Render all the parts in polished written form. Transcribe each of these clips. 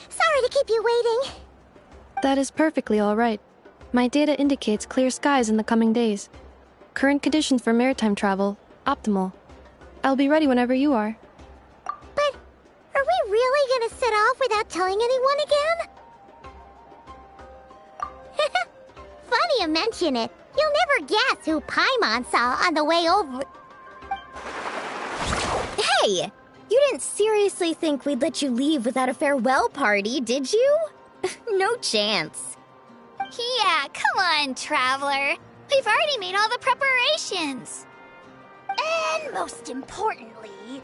Sorry to keep you waiting. That is perfectly all right. My data indicates clear skies in the coming days. Current conditions for maritime travel, optimal. I'll be ready whenever you are. But are we really gonna set off without telling anyone again? Funny you mention it. You'll never guess who Paimon saw on the way over. Hey! You didn't seriously think we'd let you leave without a farewell party, did you? No chance. Yeah, come on, Traveler. We've already made all the preparations. And most importantly,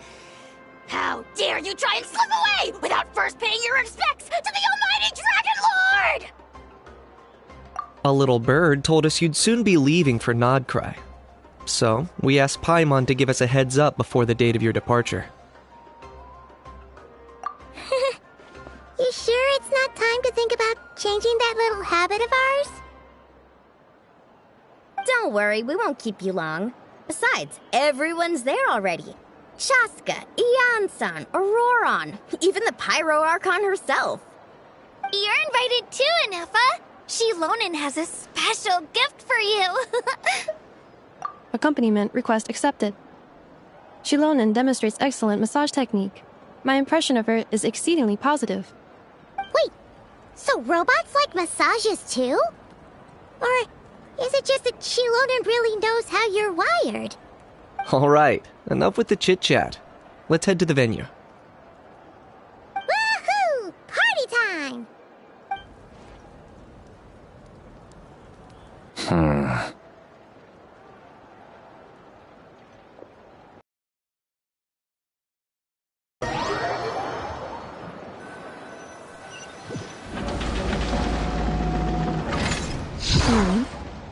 how dare you try and slip away without first paying your respects to the almighty Dragon Lord! A little bird told us you'd soon be leaving for Nodcry. So, we asked Paimon to give us a heads up before the date of your departure. You sure it's not time to think about changing that little habit of ours? Don't worry, we won't keep you long. Besides, everyone's there already. Shaska, Ian-san, Auroron, even the Pyro Archon herself. You're invited too, Anefa. Shilonen has a special gift for you. Accompaniment request accepted. Shilonen demonstrates excellent massage technique. My impression of her is exceedingly positive. Wait, so robots like massages too? Or is it just that Shilonen really knows how you're wired? Alright, enough with the chit-chat. Let's head to the venue. Woohoo! Party time!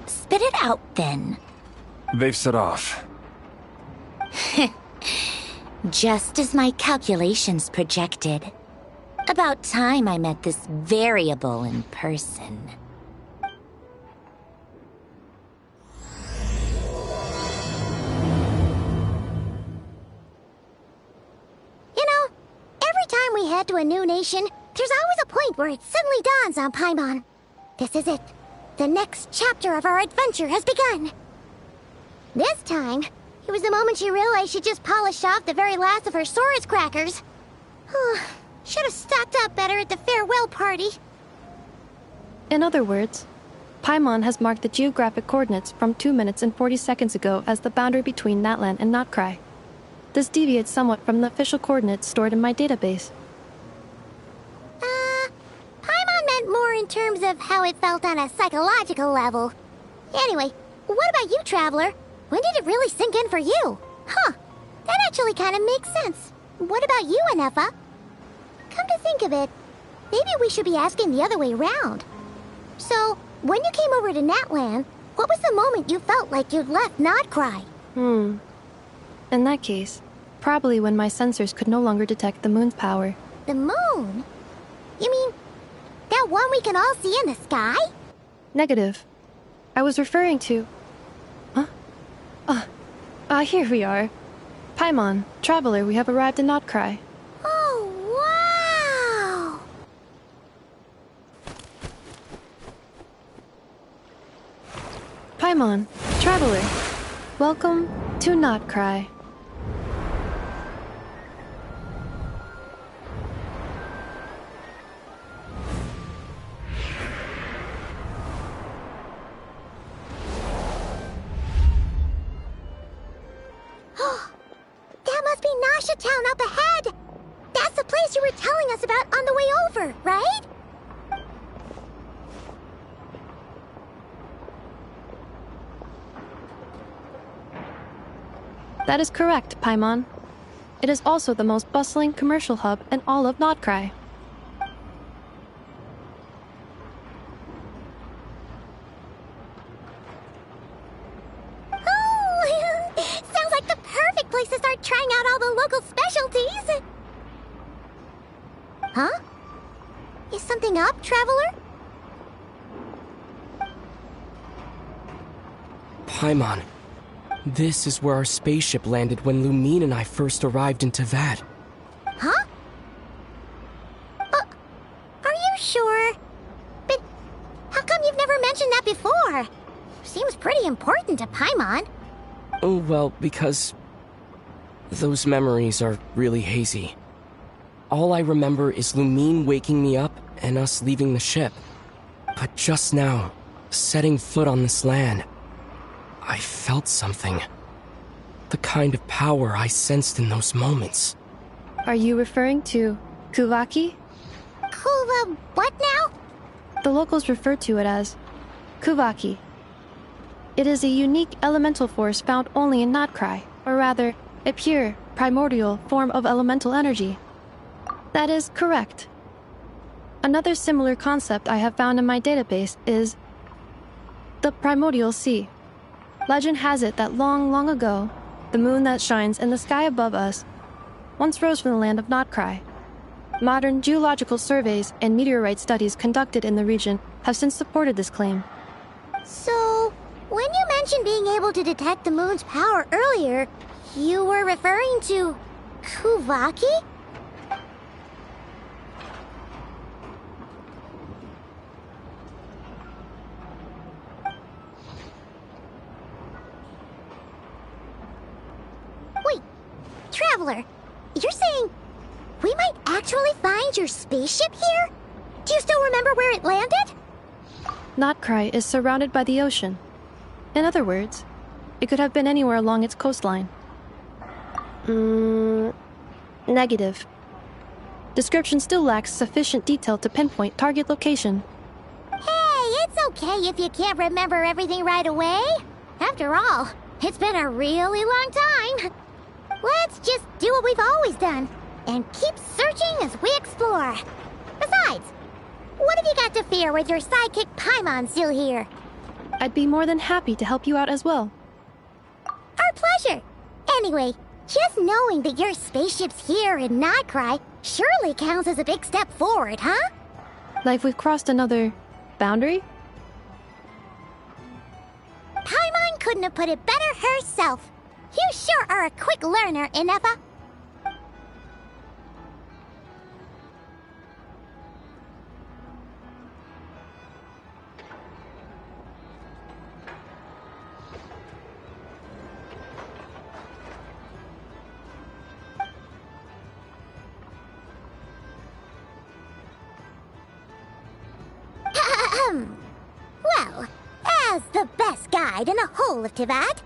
Spit it out, then. They've set off. Just as my calculations projected. About time I met this variable in person. You know, every time we head to a new nation, there's always a point where it suddenly dawns on Paimon. This is it. The next chapter of our adventure has begun. This time, it was the moment she realized she just polished off the very last of her Saurus crackers. Should have stocked up better at the farewell party. In other words, Paimon has marked the geographic coordinates from 2 minutes and 40 seconds ago as the boundary between Natlan and Notcry. This deviates somewhat from the official coordinates stored in my database. Paimon meant more in terms of how it felt on a psychological level. Anyway, what about you, Traveler? When did it really sink in for you? Huh, that actually kind of makes sense. What about you, Anefa? Come to think of it, maybe we should be asking the other way around. So, when you came over to Natlan, what was the moment you felt like you'd left Nodcry? In that case, probably when my sensors could no longer detect the moon's power. The moon? You mean that one we can all see in the sky? Negative. I was referring to... Huh? Here we are. Paimon, traveler, we have arrived in Notcry. Oh, wow! Paimon, traveler, welcome to Notcry. That must be Nasha Town up ahead! That's the place you were telling us about on the way over, right? That is correct, Paimon. It is also the most bustling commercial hub in all of Notcry. Oh, sounds like the perfect place to start trying out all the local specialties. Huh? Is something up, traveler? Paimon, this is where our spaceship landed when Lumine and I first arrived in Teyvat. Huh? Are you sure? But how come you've never mentioned that before? Seems pretty important to Paimon. Oh, well, because those memories are really hazy. All I remember is Lumine waking me up and us leaving the ship. But just now, setting foot on this land, I felt something. The kind of power I sensed in those moments. Are you referring to Kuvaki? Kuva, what now? The locals refer to it as Kuvaki. It is a unique elemental force found only in Notcry, or rather, a pure, primordial form of elemental energy. That is correct. Another similar concept I have found in my database is the primordial sea. Legend has it that long, long ago, the moon that shines in the sky above us once rose from the land of Notcry. Modern geological surveys and meteorite studies conducted in the region have since supported this claim. So, when you mentioned being able to detect the moon's power earlier, you were referring to Kuvaki? Wait, Traveler, you're saying we might actually find your spaceship here? Do you still remember where it landed? Notcry is surrounded by the ocean. In other words, it could have been anywhere along its coastline. Negative. Description still lacks sufficient detail to pinpoint target location. Hey, it's okay if you can't remember everything right away. After all, it's been a really long time. Let's just do what we've always done and keep searching as we explore. Besides, what have you got to fear with your sidekick Paimon still here? I'd be more than happy to help you out as well. Our pleasure. Anyway, just knowing that your spaceship's here in Notcry surely counts as a big step forward, huh? Like we've crossed another boundary? Paimon couldn't have put it better herself. You sure are a quick learner, Inefa. Well, as the best guide in the whole of Teyvat,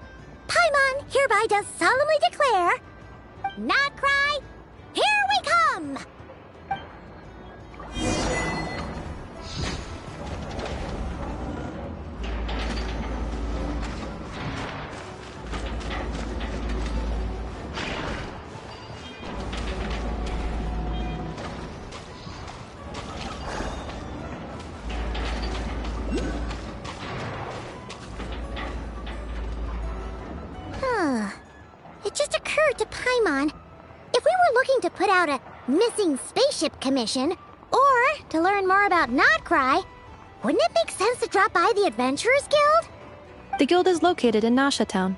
Paimon hereby does solemnly declare, Notcry, here we come! It just occurred to Paimon, if we were looking to put out a missing spaceship commission, or to learn more about Notcry, wouldn't it make sense to drop by the Adventurers Guild? The guild is located in Nasha Town.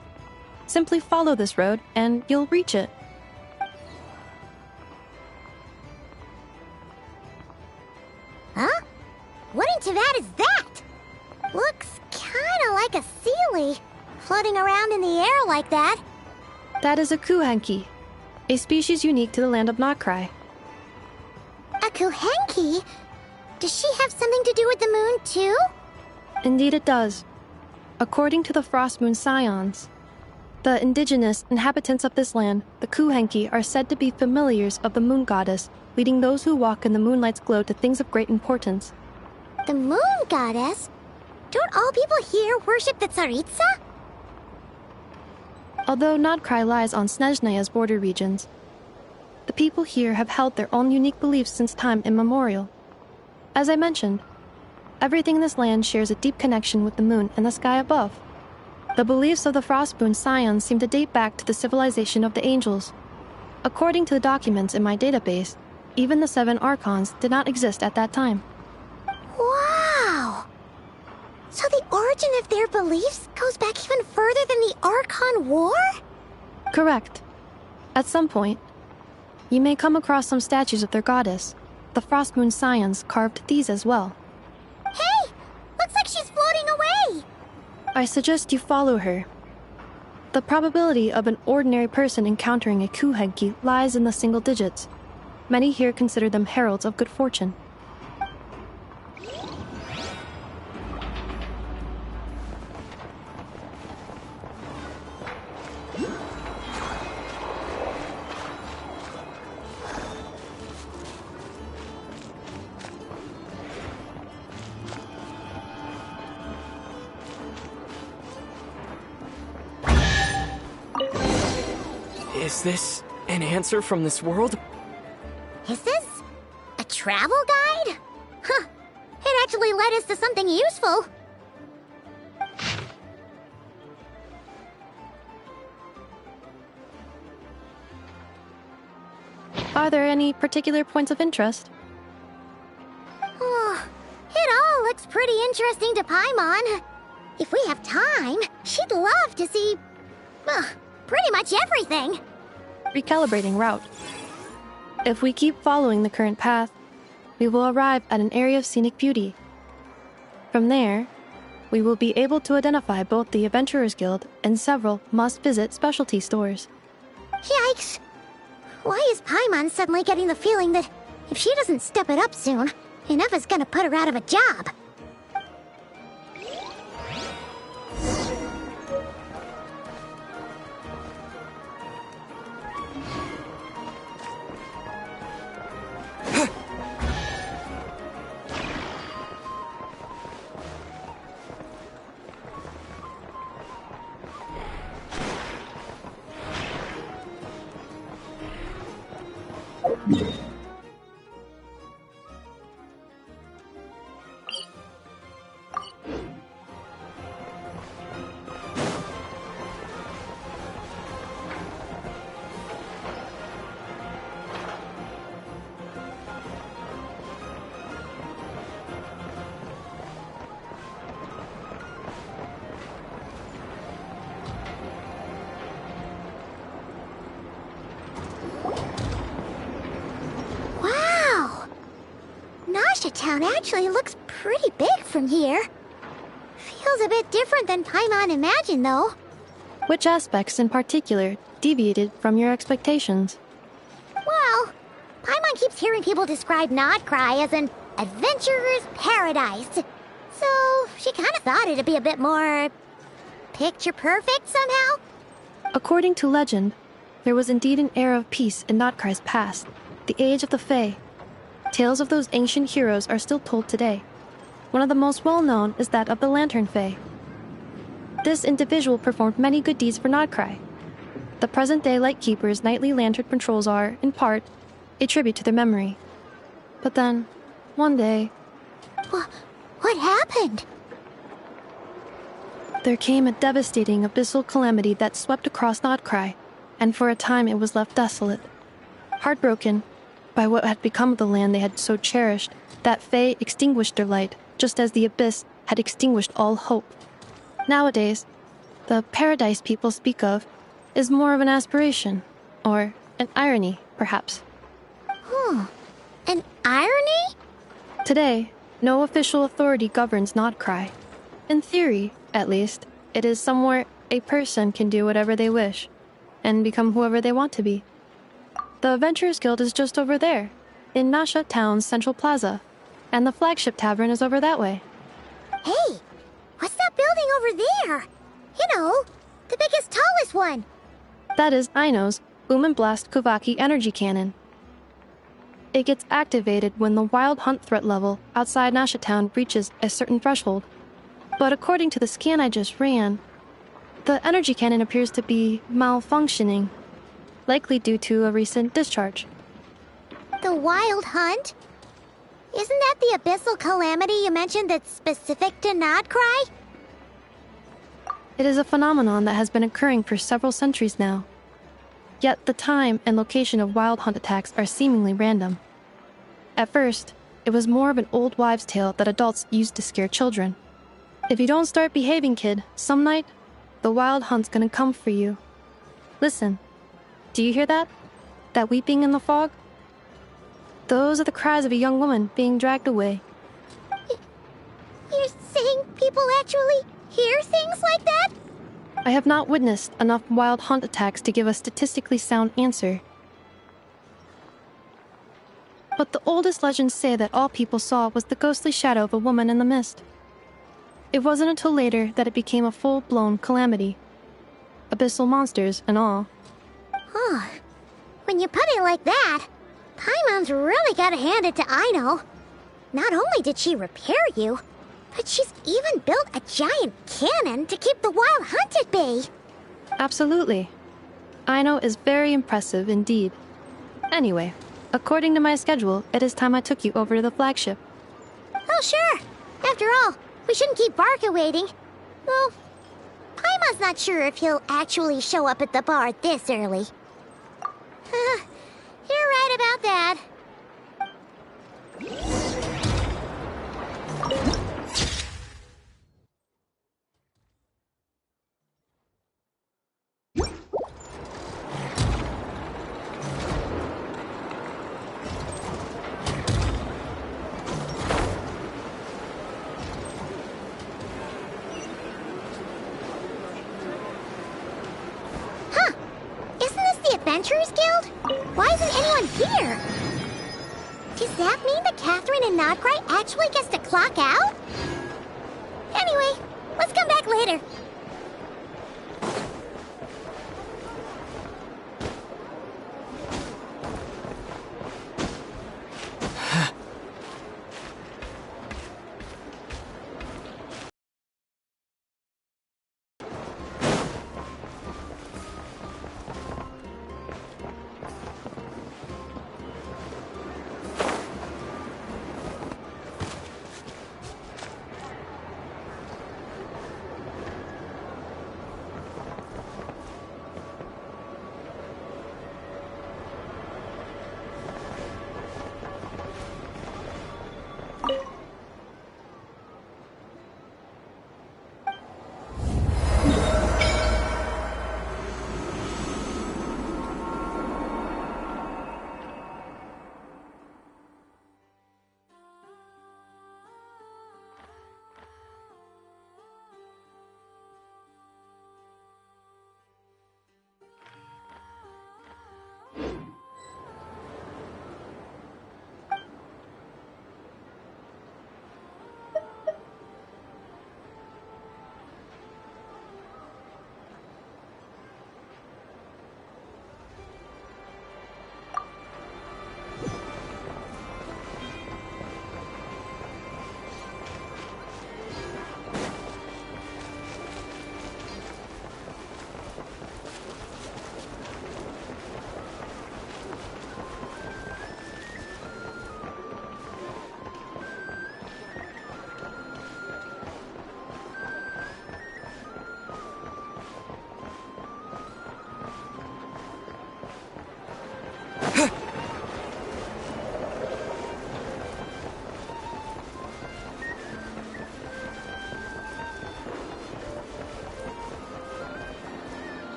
Simply follow this road, and you'll reach it. Huh? What in Teyvat is that? Looks kinda like a sealy, floating around in the air like that. That is a kuhenki, a species unique to the land of Notcry. A kuhenki? Does she have something to do with the moon, too? Indeed it does. According to the Frost Moon Scions, the indigenous inhabitants of this land, the kuhenki, are said to be familiars of the moon goddess, leading those who walk in the moonlight's glow to things of great importance. The moon goddess? Don't all people here worship the Tsaritsa? Although Notcry lies on Snezhnaya's border regions, the people here have held their own unique beliefs since time immemorial. As I mentioned, everything in this land shares a deep connection with the moon and the sky above. The beliefs of the Frostmoon Scions seem to date back to the civilization of the angels. According to the documents in my database, even the 7 Archons did not exist at that time. Wow! So the origin of their beliefs goes back even further than the Archon War? Correct. At some point, you may come across some statues of their goddess. The Frostmoon Scions carved these as well. Hey! Looks like she's floating away! I suggest you follow her. The probability of an ordinary person encountering a kuhenki lies in the single digits. Many here consider them heralds of good fortune. Is this an answer from this world? Is this a travel guide? Huh. It actually led us to something useful. Are there any particular points of interest? Oh, it all looks pretty interesting to Paimon. If we have time, she'd love to see, pretty much everything. Recalibrating route. If we keep following the current path, we will arrive at an area of scenic beauty. From there, we will be able to identify both the Adventurers Guild and several must-visit specialty stores. Yikes! Why is Paimon suddenly getting the feeling that if she doesn't step it up soon, enough is gonna put her out of a job? Town actually looks pretty big from here. Feels a bit different than Paimon imagined, though. Which aspects in particular deviated from your expectations? Well, Paimon keeps hearing people describe Notcry as an adventurer's paradise. So she kind of thought it'd be a bit more picture perfect somehow. According to legend, there was indeed an era of peace in Notcry's past, the Age of the Fae. Tales of those ancient heroes are still told today. One of the most well-known is that of the Lantern Fae. This individual performed many good deeds for Notcry. The present-day Lightkeeper's nightly lantern patrols are, in part, a tribute to their memory. But then, one day... What happened? There came a devastating abyssal calamity that swept across Notcry, and for a time it was left desolate. Heartbroken by what had become of the land they had so cherished, that Fae extinguished their light, just as the abyss had extinguished all hope. Nowadays, the paradise people speak of is more of an aspiration, or an irony, perhaps. An irony? Today, no official authority governs Nodcry. In theory, at least, it is somewhere a person can do whatever they wish, and become whoever they want to be. The Adventurers Guild is just over there, in Nasha Town's Central Plaza, and the flagship tavern is over that way. Hey, what's that building over there? You know, the biggest, tallest one. That is Aino's Boom and Blast Kuvaki energy cannon. It gets activated when the wild hunt threat level outside Nasha Town reaches a certain threshold. But according to the scan I just ran, the energy cannon appears to be malfunctioning, likely due to a recent discharge. The wild hunt? Isn't that the abyssal calamity you mentioned that's specific to Nodcry? It is a phenomenon that has been occurring for several centuries now. Yet the time and location of wild hunt attacks are seemingly random. At first, it was more of an old wives' tale that adults used to scare children. If you don't start behaving, kid, some night, the wild hunt's gonna come for you. Listen, do you hear that? That weeping in the fog? Those are the cries of a young woman being dragged away. You're saying people actually hear things like that? I have not witnessed enough wild hunt attacks to give a statistically sound answer. But the oldest legends say that all people saw was the ghostly shadow of a woman in the mist. It wasn't until later that it became a full-blown calamity. Abyssal monsters and all. Huh. When you put it like that, Paimon's really gotta hand it to Aino. Not only did she repair you, but she's even built a giant cannon to keep the wild hunt at bay. Absolutely. Aino is very impressive indeed. Anyway, according to my schedule, it is time I took you over to the flagship. Oh, sure. After all, we shouldn't keep Barca waiting. Well, Paimon's not sure if he'll actually show up at the bar this early. You're right about that. Adventurers Guild? Why isn't anyone here? Does that mean that Catherine and Nodcry actually gets to clock out? Anyway, let's come back later.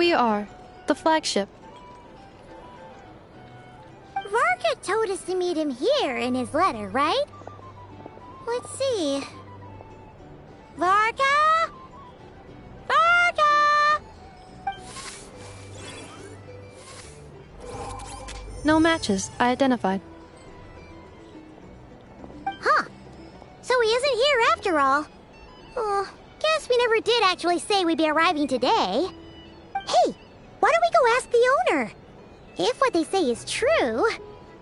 we are. The flagship. Varka told us to meet him here in his letter, right? Let's see. Varka? Varka! No matches. I identified. Huh. So he isn't here after all. Oh, guess we never did actually say we'd be arriving today. Hey, why don't we go ask the owner? If what they say is true,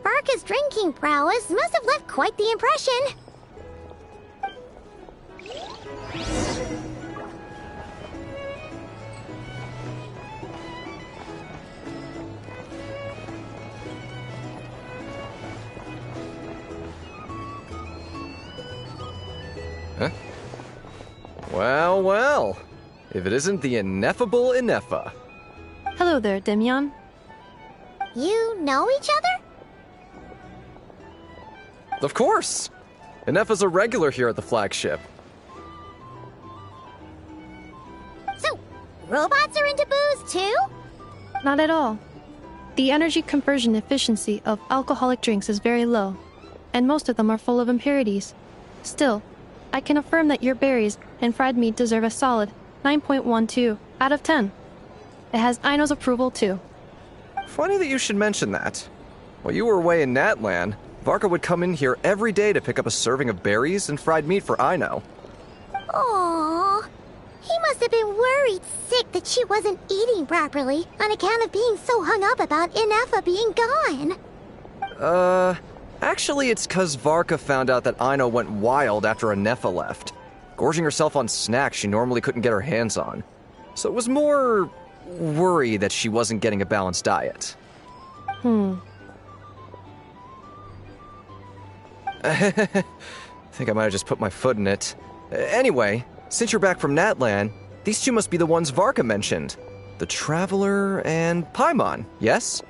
Varka's drinking prowess must have left quite the impression. Huh? Well, well. If it isn't the ineffable Ineffa. Hello there, Demian. You know each other? Of course! Ineffa's a regular here at the flagship. So, robots are into booze too? Not at all. The energy conversion efficiency of alcoholic drinks is very low, and most of them are full of impurities. Still, I can affirm that your berries and fried meat deserve a solid 9.12 out of 10. It has Aino's approval too. Funny that you should mention that. While you were away in Natlan, Varka would come in here every day to pick up a serving of berries and fried meat for Aino. Aww. He must have been worried sick that she wasn't eating properly on account of being so hung up about Ineffa being gone. Actually it's 'cause Varka found out that Aino went wild after Ineffa left, gorging herself on snacks she normally couldn't get her hands on. So it was more worry that she wasn't getting a balanced diet. I think I might have just put my foot in it. Anyway, since you're back from Natlan, these two must be the ones Varka mentioned. The Traveler and Paimon, yes?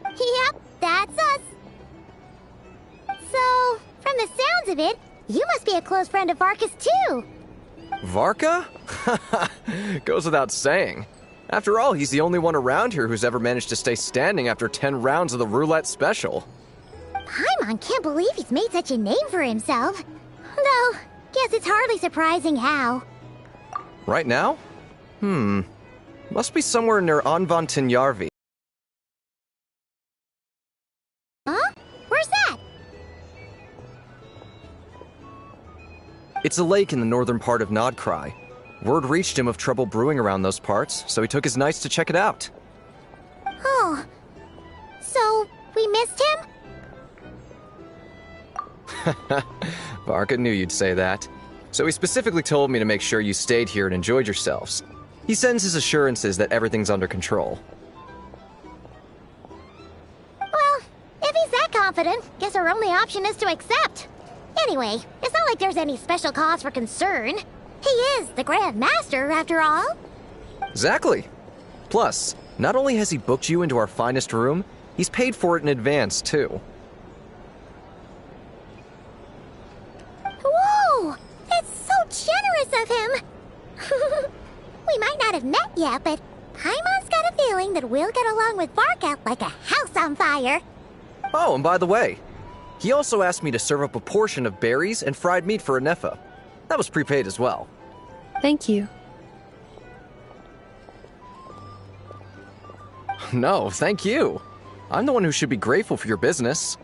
Yep, that's us. So, from the sounds of it, you must be a close friend of Varka's too. Varka? Goes without saying. After all, he's the only one around here who's ever managed to stay standing after 10 rounds of the roulette special. Paimon can't believe he's made such a name for himself. Though, guess it's hardly surprising how. Right now? Must be somewhere near Anvantinjarvi. Huh? Where's that? It's a lake in the northern part of Nodcry. Word reached him of trouble brewing around those parts, so he took his knights to check it out. Oh. So, we missed him? Varka knew you'd say that. So he specifically told me to make sure you stayed here and enjoyed yourselves. He sends his assurances that everything's under control. Well, if he's that confident, guess our only option is to accept. Anyway, it's not like there's any special cause for concern. He is the Grand Master, after all. Exactly. Plus, not only has he booked you into our finest room, he's paid for it in advance, too. Whoa! It's so generous of him! We might not have met yet, but Paimon's got a feeling that we'll get along with Varka like a house on fire. Oh, and by the way, he also asked me to serve up a portion of berries and fried meat for Ineffa. That was prepaid as well. Thank you. No, thank you. I'm the one who should be grateful for your business.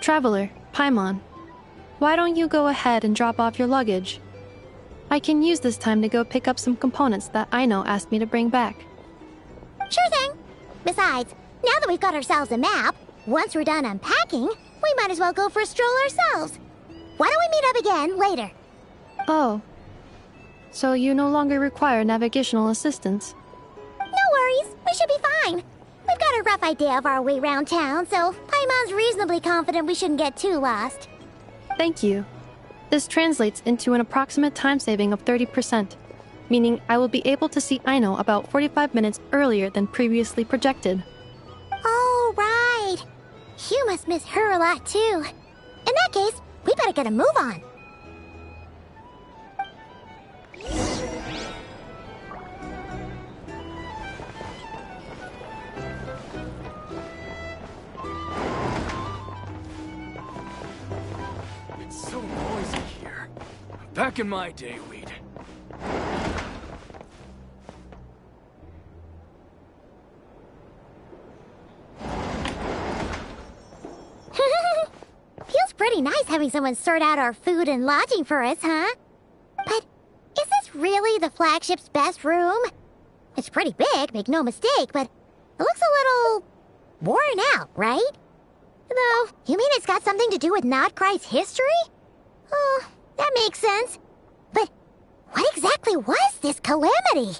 Traveler, Paimon, why don't you go ahead and drop off your luggage? I can use this time to go pick up some components that Aino asked me to bring back. Sure thing. Besides, now that we've got ourselves a map, once we're done unpacking, we might as well go for a stroll ourselves. Why don't we meet up again later? Oh. So you no longer require navigational assistance? No worries, we should be fine. We've got a rough idea of our way around town, so Paimon's reasonably confident we shouldn't get too lost. Thank you. This translates into an approximate time saving of 30%, meaning I will be able to see Aino about 45 minutes earlier than previously projected. Oh, right. You must miss her a lot, too. In that case, we better get a move on. Back in my day, we'd... Feels pretty nice having someone sort out our food and lodging for us, huh? But is this really the flagship's best room? It's pretty big, make no mistake, but it looks a little worn out, right? No, you mean it's got something to do with Nodcry's history? Oh, that makes sense. But what exactly was this calamity?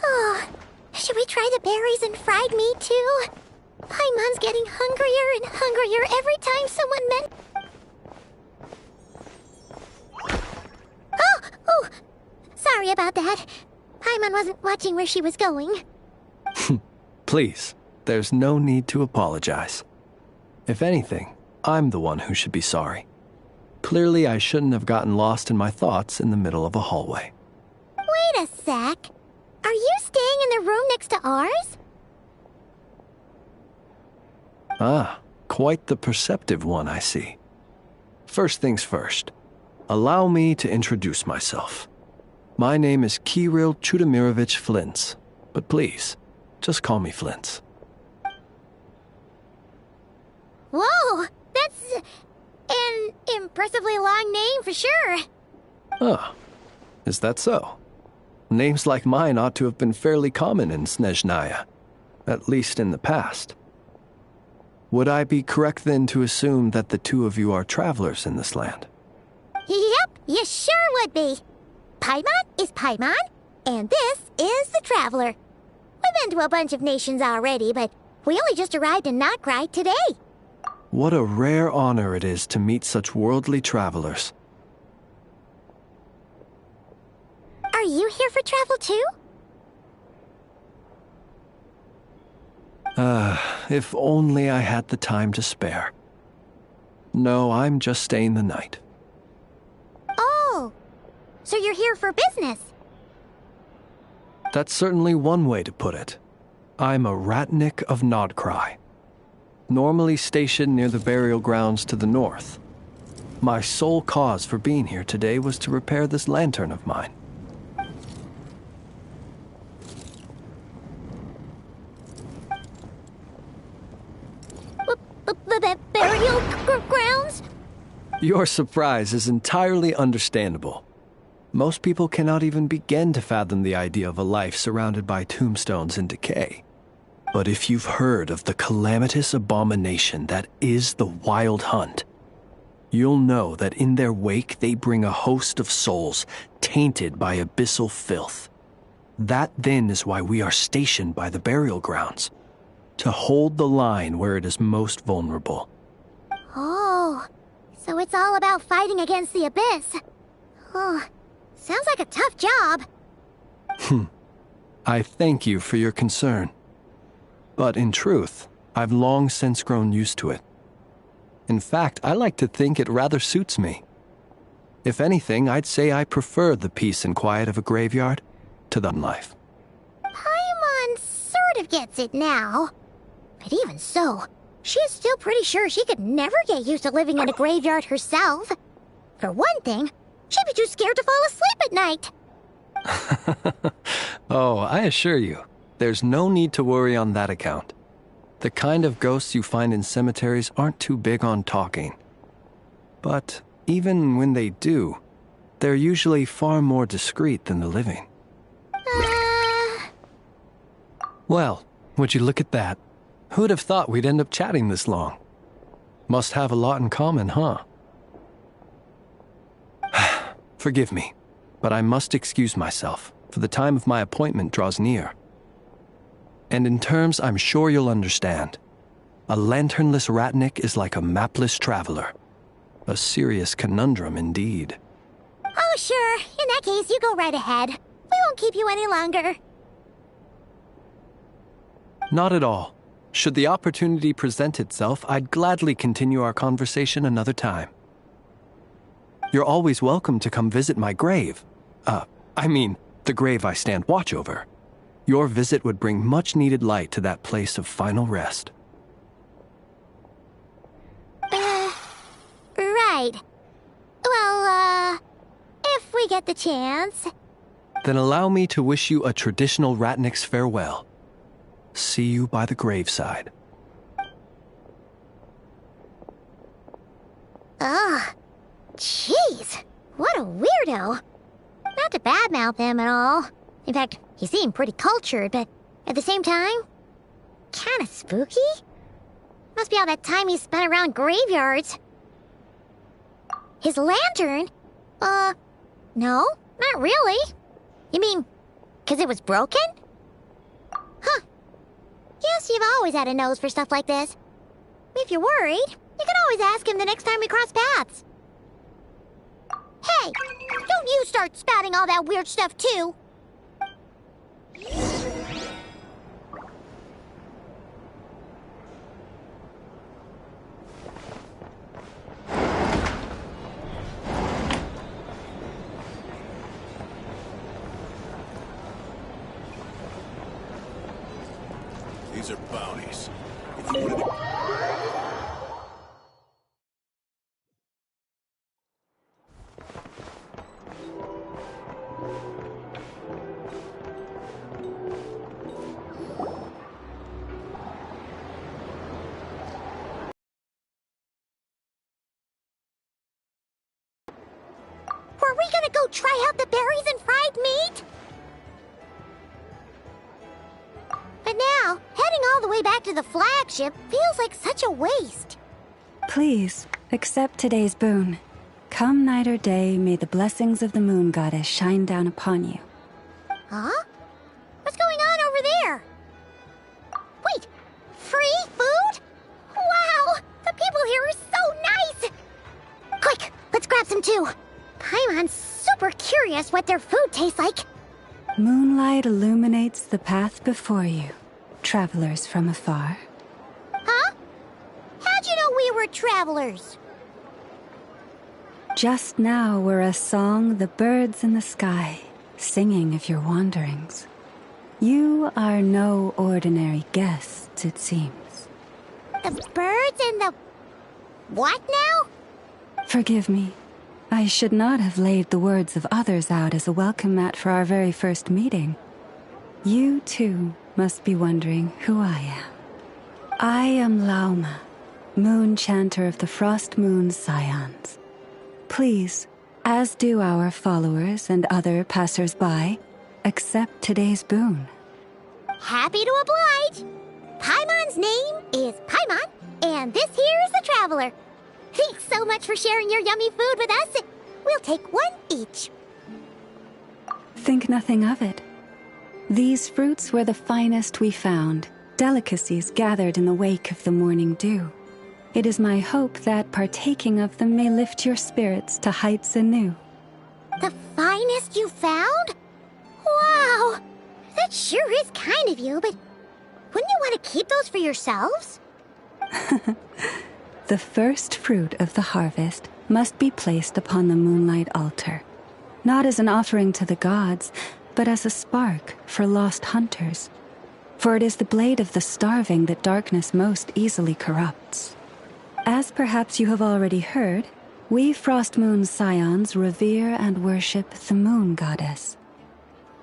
Oh, should we try the berries and fried meat too? Paimon's getting hungrier and hungrier every time someone Oh! Sorry about that. Paimon wasn't watching where she was going. Please, there's no need to apologize. If anything, I'm the one who should be sorry. Clearly, I shouldn't have gotten lost in my thoughts in the middle of a hallway. Wait a sec. Are you staying in the room next to ours? Ah, quite the perceptive one, I see. First things first, allow me to introduce myself. My name is Kirill Chudamirovich Flintz, but please, just call me Flintz. Whoa, that's an impressively long name for sure. Ah, is that so? Names like mine ought to have been fairly common in Snezhnaya, at least in the past. Would I be correct then to assume that the two of you are travelers in this land? Yep, you sure would be. Paimon is Paimon, and this is the Traveler. We've been to a bunch of nations already, but we only just arrived in Notcry today. What a rare honor it is to meet such worldly travelers. Are you here for travel too? If only I had the time to spare. No, I'm just staying the night. Oh, so you're here for business? That's certainly one way to put it. I'm a Ratnik of Nodcry, normally stationed near the burial grounds to the north. My sole cause for being here today was to repair this lantern of mine. Burial grounds? Your surprise is entirely understandable. Most people cannot even begin to fathom the idea of a life surrounded by tombstones and decay. But if you've heard of the calamitous abomination that is the Wild Hunt, you'll know that in their wake they bring a host of souls tainted by abyssal filth. That then is why we are stationed by the burial grounds, to hold the line where it is most vulnerable. Oh, so it's all about fighting against the abyss. Oh, sounds like a tough job. I thank you for your concern. But in truth, I've long since grown used to it. In fact, I like to think it rather suits me. If anything, I'd say I prefer the peace and quiet of a graveyard to the life. Paimon sort of gets it now. But even so, she is still pretty sure she could never get used to living in a graveyard herself. For one thing, she'd be too scared to fall asleep at night. Oh, I assure you, there's no need to worry on that account. The kind of ghosts you find in cemeteries aren't too big on talking. But even when they do, they're usually far more discreet than the living. Well, would you look at that? Who'd have thought we'd end up chatting this long? Must have a lot in common, huh? Forgive me, but I must excuse myself, for the time of my appointment draws near. And in terms I'm sure you'll understand, a lanternless Ratnik is like a mapless traveler. A serious conundrum indeed. Oh, sure. In that case, you go right ahead. We won't keep you any longer. Not at all. Should the opportunity present itself, I'd gladly continue our conversation another time. You're always welcome to come visit my grave. The grave I stand watch over. Your visit would bring much-needed light to that place of final rest. Right. Well, if we get the chance. Then allow me to wish you a traditional Ratnik's farewell. See you by the graveside. Ugh. Jeez. What a weirdo. Not to badmouth him at all. In fact, he seemed pretty cultured, but at the same time, kinda spooky? Must be all that time he spent around graveyards. His lantern? No, not really. You mean, 'cause it was broken? Huh. Guess you've always had a nose for stuff like this. If you're worried, you can always ask him the next time we cross paths. Hey, don't you start spouting all that weird stuff too. These are bounties. If you wanted to... Were we gonna go try out the berries and fried meat? But now, heading all the way back to the flagship feels like such a waste. Please, accept today's boon. Come night or day, may the blessings of the moon goddess shine down upon you. Huh? What's going on over there? Wait, free food? Wow, the people here are so nice! Quick, let's grab some too. Paimon's super curious what their food tastes like. Moonlight illuminates the path before you, travelers from afar. Huh? How'd you know we were travelers? Just now were a song the birds in the sky, singing of your wanderings. You are no ordinary guests, it seems. The birds and the... what now? Forgive me. I should not have laid the words of others out as a welcome mat for our very first meeting. You, too, must be wondering who I am. I am Lauma, moon chanter of the Frost Moon's Scions. Please, as do our followers and other passers-by, accept today's boon. Happy to oblige. Paimon's name is Paimon, and this here is the Traveler. Thanks so much for sharing your yummy food with us. We'll take one each. Think nothing of it. These fruits were the finest we found, delicacies gathered in the wake of the morning dew. It is my hope that partaking of them may lift your spirits to heights anew. The finest you found? Wow! That sure is kind of you, but wouldn't you want to keep those for yourselves? The first fruit of the harvest must be placed upon the moonlight altar, not as an offering to the gods, but as a spark for lost hunters. For it is the blade of the starving that darkness most easily corrupts. As perhaps you have already heard, we Frost Moon's Scions revere and worship the moon goddess.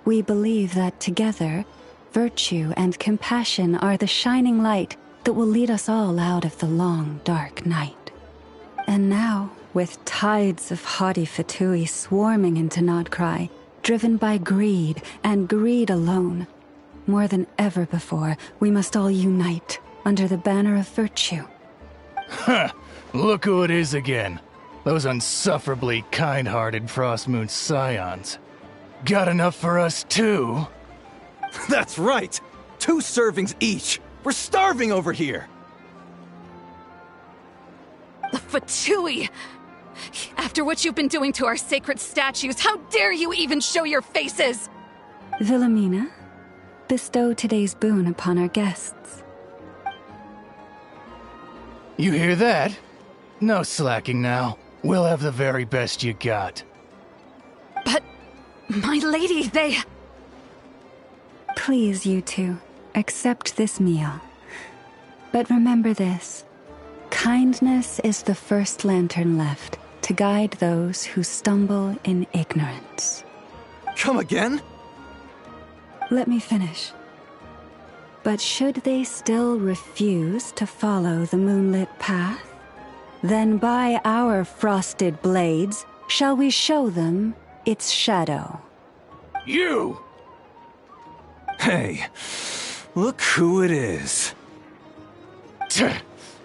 We believe that together, virtue and compassion are the shining light that will lead us all out of the long, dark night. And now, with tides of haughty Fatui swarming into Nodcry, driven by greed, and greed alone, more than ever before, we must all unite under the banner of virtue. Huh, look who it is again. Those unsufferably kind-hearted Frost Moon Scions. Got enough for us too? That's right! 2 servings each! We're starving over here! The Fatui! After what you've been doing to our sacred statues, how dare you even show your faces! Wilhelmina, bestow today's boon upon our guests. You hear that? No slacking now. We'll have the very best you got. But, my lady, they... Please, you two, accept this meal. But remember this. Kindness is the first lantern left to guide those who stumble in ignorance. Come again? Let me finish. But should they still refuse to follow the moonlit path, then by our frosted blades shall we show them its shadow. You! Hey, look who it is.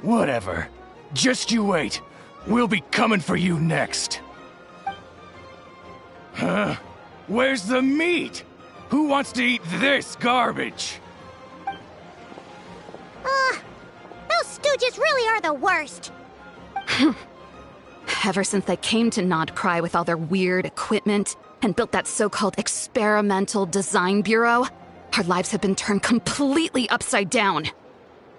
Whatever. Just you wait. We'll be coming for you next. Huh? Where's the meat? Who wants to eat this garbage? Those stooges really are the worst. Ever since they came to Nodcry with all their weird equipment and built that so-called experimental design bureau, our lives have been turned completely upside down.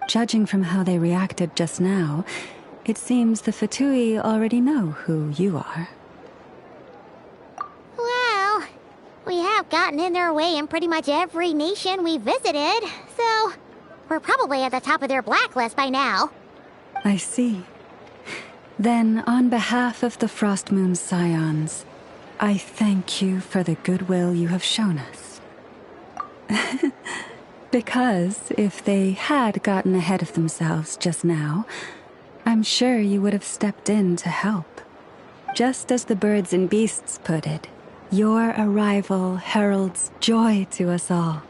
Judging from how they reacted just now, it seems the Fatui already know who you are. Well, we have gotten in their way in pretty much every nation we visited, so we're probably at the top of their blacklist by now. I see. Then, on behalf of the Frostmoon Scions, I thank you for the goodwill you have shown us. Because if they had gotten ahead of themselves just now, I'm sure you would have stepped in to help. Just as the birds and beasts put it, your arrival heralds joy to us all.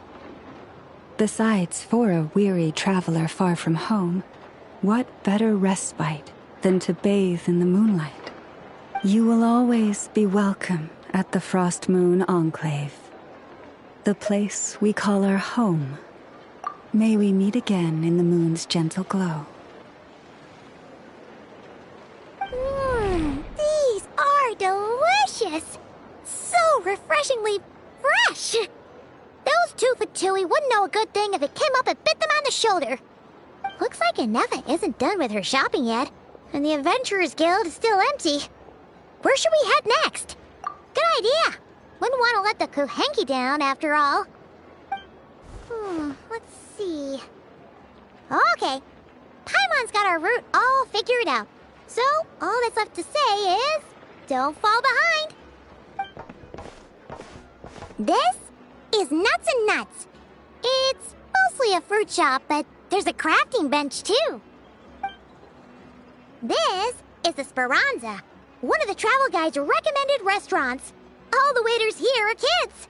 Besides, for a weary traveler far from home, what better respite than to bathe in the moonlight? You will always be welcome at the Frostmoon Enclave, the place we call our home. May we meet again in the moon's gentle glow. These are delicious! So refreshingly fresh! Those two Fatui wouldn't know a good thing if it came up and bit them on the shoulder. Looks like Inefa isn't done with her shopping yet, and the Adventurers Guild is still empty. Where should we head next? Good idea! Wouldn't want to let the Kuhenki down, after all. Let's see... Okay. Paimon's got our route all figured out. So, all that's left to say is... don't fall behind! This is Nuts and Nuts. It's mostly a fruit shop, but there's a crafting bench, too. This is the Speranza, one of the travel guide's recommended restaurants. All the waiters here are kids.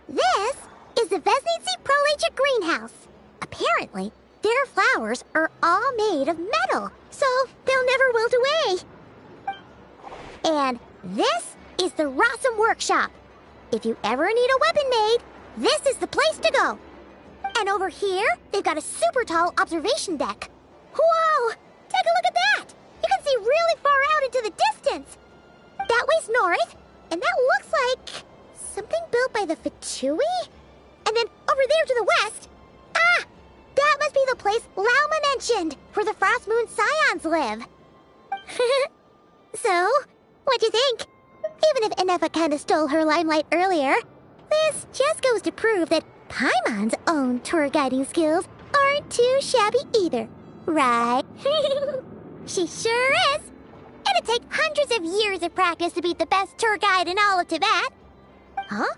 This is the Vesnitsi Prolecha greenhouse. Apparently, their flowers are all made of metal, so they'll never wilt away. And this is the Rossum Workshop. If you ever need a weapon made, this is the place to go. And over here, they've got a super tall observation deck. Whoa! Take a look at that! You can see really far out into the distance. That way's north, and that looks like something built by the Fatui? And then over there to the west, that must be the place Lauma mentioned, where the Frostmoon Scions live. So, what'd you think? Even if Inefa kinda stole her limelight earlier, this just goes to prove that Paimon's own tour guiding skills aren't too shabby either, right? She sure is. It'd take hundreds of years of practice to beat the best tour guide in all of Tibet. Huh?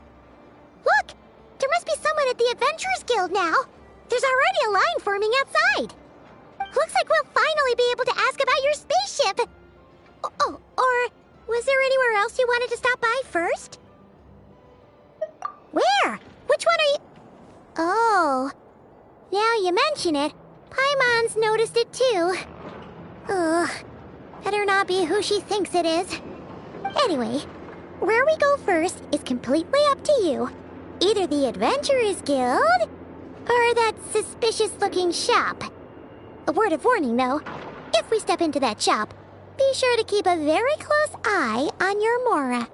Look! There must be someone at the Adventurers Guild now. There's already a line forming outside. Looks like we'll finally be able to ask about your spaceship. Oh, or was there anywhere else you wanted to stop by first? Where? Which one are you... Oh, now you mention it, Paimon's noticed it too. Ugh, better not be who she thinks it is. Anyway, where we go first is completely up to you. Either the Adventurers Guild, or that suspicious-looking shop. A word of warning, though. If we step into that shop, be sure to keep a very close eye on your Mora.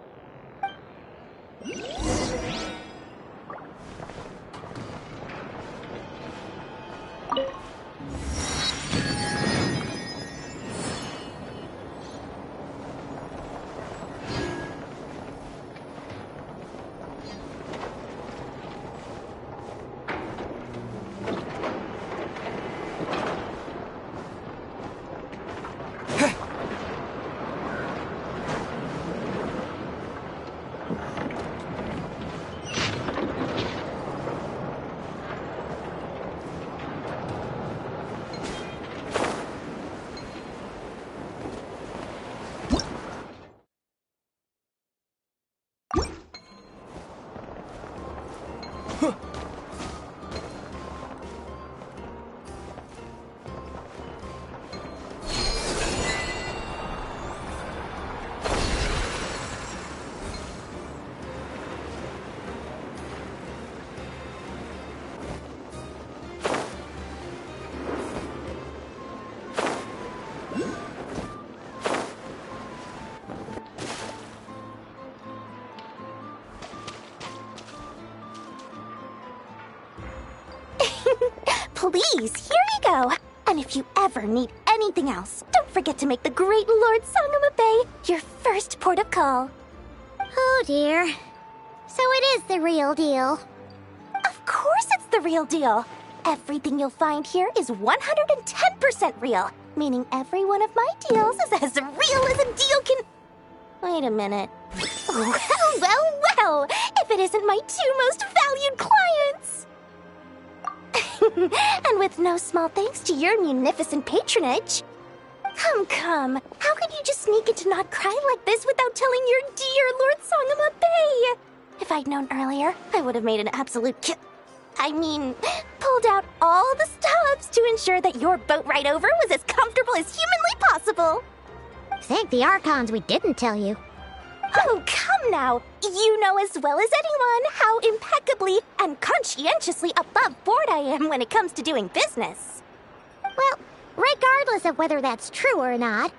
Please, here you go. And if you ever need anything else, don't forget to make the great Lord Song of the Bay your first port of call. Oh dear. So it is the real deal. Of course it's the real deal. Everything you'll find here is 110% real, meaning every one of my deals is as real as a deal can... Wait a minute. Well, if it isn't my two most valued clients! And with no small thanks to your munificent patronage. Come. How could you just sneak into Not Cry like this without telling your dear Lord Song of the Bay? If I'd known earlier, I would have made an absolute pulled out all the stops to ensure that your boat ride over was as comfortable as humanly possible. Thank the Archons we didn't tell you. Oh, come now. You know as well as anyone how impeccably and conscientiously above board I am when it comes to doing business. Well, regardless of whether that's true or not,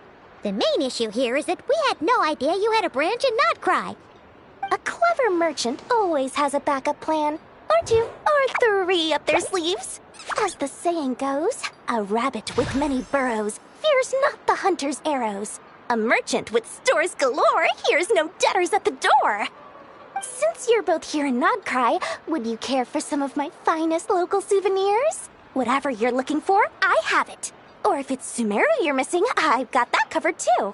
the main issue here is that we had no idea you had a branch in Not Cry. A clever merchant always has a backup plan, or two, or three up their sleeves. As the saying goes, a rabbit with many burrows fears not the hunter's arrows. A merchant with stores galore hears no debtors at the door. Since you're both here in Not Cry, would you care for some of my finest local souvenirs? Whatever you're looking for, I have it. Or if it's Sumeru you're missing, I've got that covered too.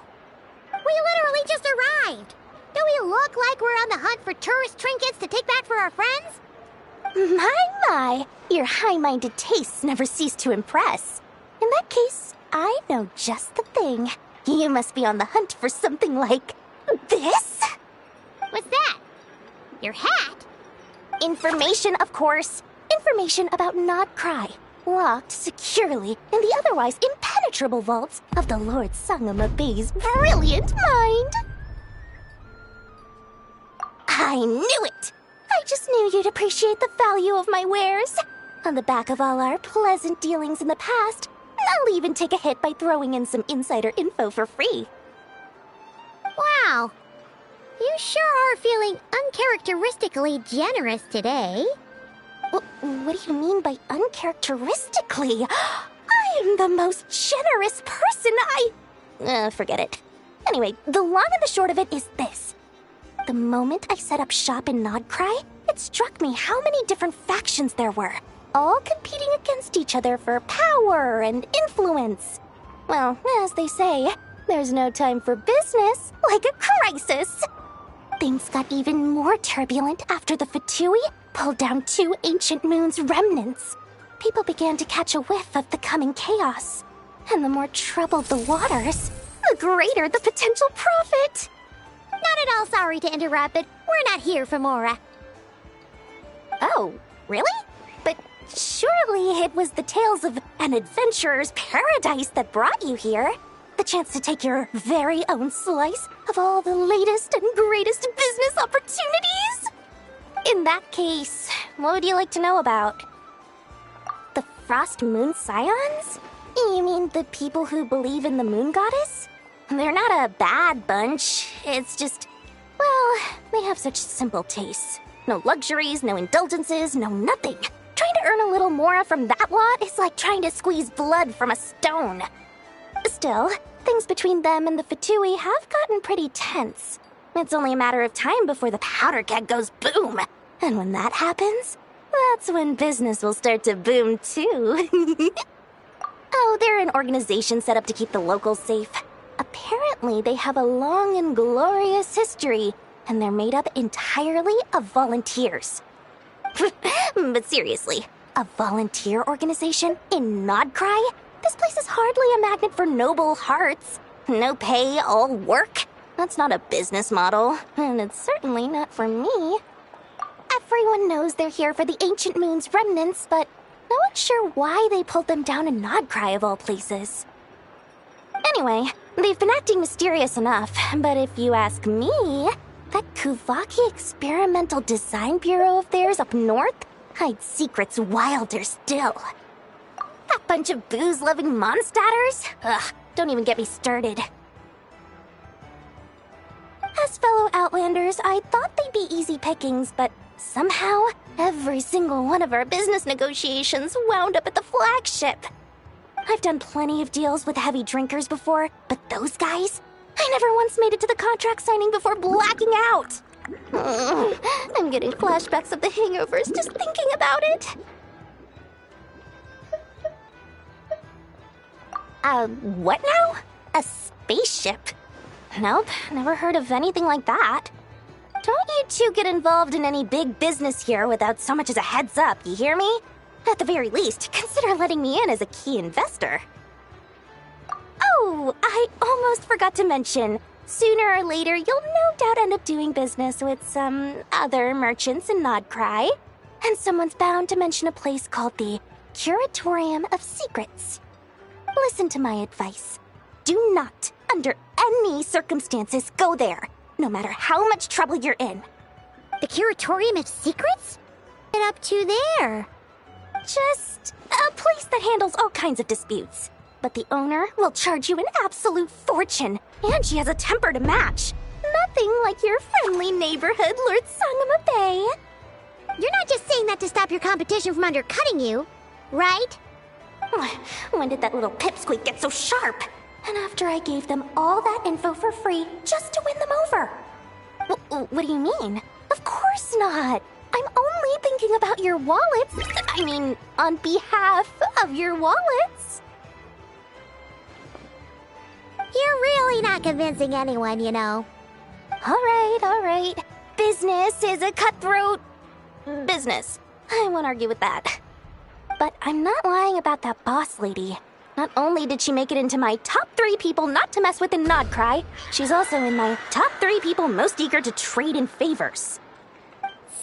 We literally just arrived. Do we look like we're on the hunt for tourist trinkets to take back for our friends? My, your high-minded tastes never cease to impress. In that case, I know just the thing. You must be on the hunt for something like this? What's that? Your hat? Information, of course. Information about Not Cry, locked securely in the otherwise impenetrable vaults of the Lord Song of the Bay's brilliant mind. I knew it! I just knew you'd appreciate the value of my wares. On the back of all our pleasant dealings in the past, I'll even take a hit by throwing in some insider info for free. Wow. You sure are feeling uncharacteristically generous today. What do you mean by uncharacteristically? I am the most generous person forget it. Anyway, the long and the short of it is this. The moment I set up shop in Not Cry, it struck me how many different factions there were, all competing against each other for power and influence. Well, as they say, there's no time for business like a crisis. Things got even more turbulent after the Fatui pulled down 2 ancient moon's remnants. People began to catch a whiff of the coming chaos. And the more troubled the waters, the greater the potential profit. Not at all sorry to interrupt, but we're not here for Mora. Oh, really? But surely it was the tales of an adventurer's paradise that brought you here. The chance to take your very own slice of all the latest and greatest business opportunities? In that case, what would you like to know about? The Frost Moon Scions? You mean the people who believe in the moon goddess? They're not a bad bunch. It's just, well, they have such simple tastes. No luxuries, no indulgences, no nothing. Trying to earn a little more from that lot is like trying to squeeze blood from a stone. Still, things between them and the Fatui have gotten pretty tense. It's only a matter of time before the powder keg goes boom. And when that happens, that's when business will start to boom too. Oh, they're an organization set up to keep the locals safe. Apparently, they have a long and glorious history, and they're made up entirely of volunteers. But seriously, a volunteer organization in Not Cry? This place is hardly a magnet for noble hearts. No pay, all work. That's not a business model, and it's certainly not for me. Everyone knows they're here for the Ancient Moon's remnants, but no one's sure why they pulled them down in Not Cry of all places. Anyway, they've been acting mysterious enough, but if you ask me, that Kuvaki Experimental Design Bureau of theirs up north hides secrets wilder still. That bunch of booze-loving monstaters? Ugh, don't even get me started. As fellow Outlanders, I thought they'd be easy pickings, but somehow, every single one of our business negotiations wound up at the flagship. I've done plenty of deals with heavy drinkers before, but those guys? I never once made it to the contract signing before blacking out. I'm getting flashbacks of the hangovers just thinking about it. What now? A spaceship? Nope, never heard of anything like that. Don't you two get involved in any big business here without so much as a heads up, you hear me? At the very least, consider letting me in as a key investor. Oh, I almost forgot to mention. Sooner or later, you'll no doubt end up doing business with some other merchants in Nodcry. And someone's bound to mention a place called the Curatorium of Secrets. Listen to my advice. Do not, under any circumstances, go there, no matter how much trouble you're in. The Curatorium of Secrets? What up to there? Just a place that handles all kinds of disputes. But the owner will charge you an absolute fortune, and she has a temper to match. Nothing like your friendly neighborhood, Lord Sangama Bay. You're not just saying that to stop your competition from undercutting you, right? When did that little pipsqueak get so sharp? And after I gave them all that info for free just to win them over. What do you mean? Of course not. I'm only thinking about your wallets. I mean, on behalf of your wallets. You're really not convincing anyone, you know. All right. Business is a cutthroat business. I won't argue with that. But I'm not lying about that boss lady. Not only did she make it into my top 3 people not to mess with in Nodcry, she's also in my top 3 people most eager to trade in favors.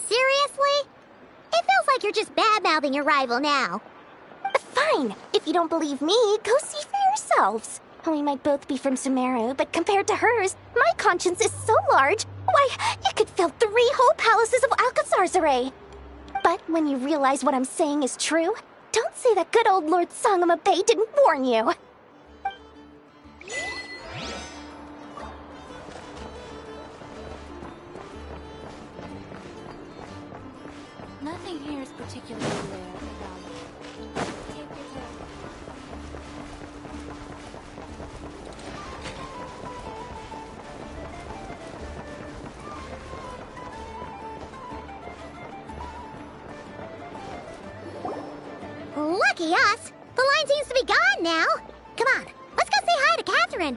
Seriously? It feels like you're just bad-mouthing your rival now. Fine. If you don't believe me, go see for yourselves. We might both be from Sumeru, but compared to hers, my conscience is so large, why, it could fill 3 whole palaces of Alcazar's array. But when you realize what I'm saying is true, don't say that good old Lord Sangama Bay didn't warn you. Nothing here is particularly rare about Take your time. Lucky us! The line seems to be gone now. Come on, let's go say hi to Catherine.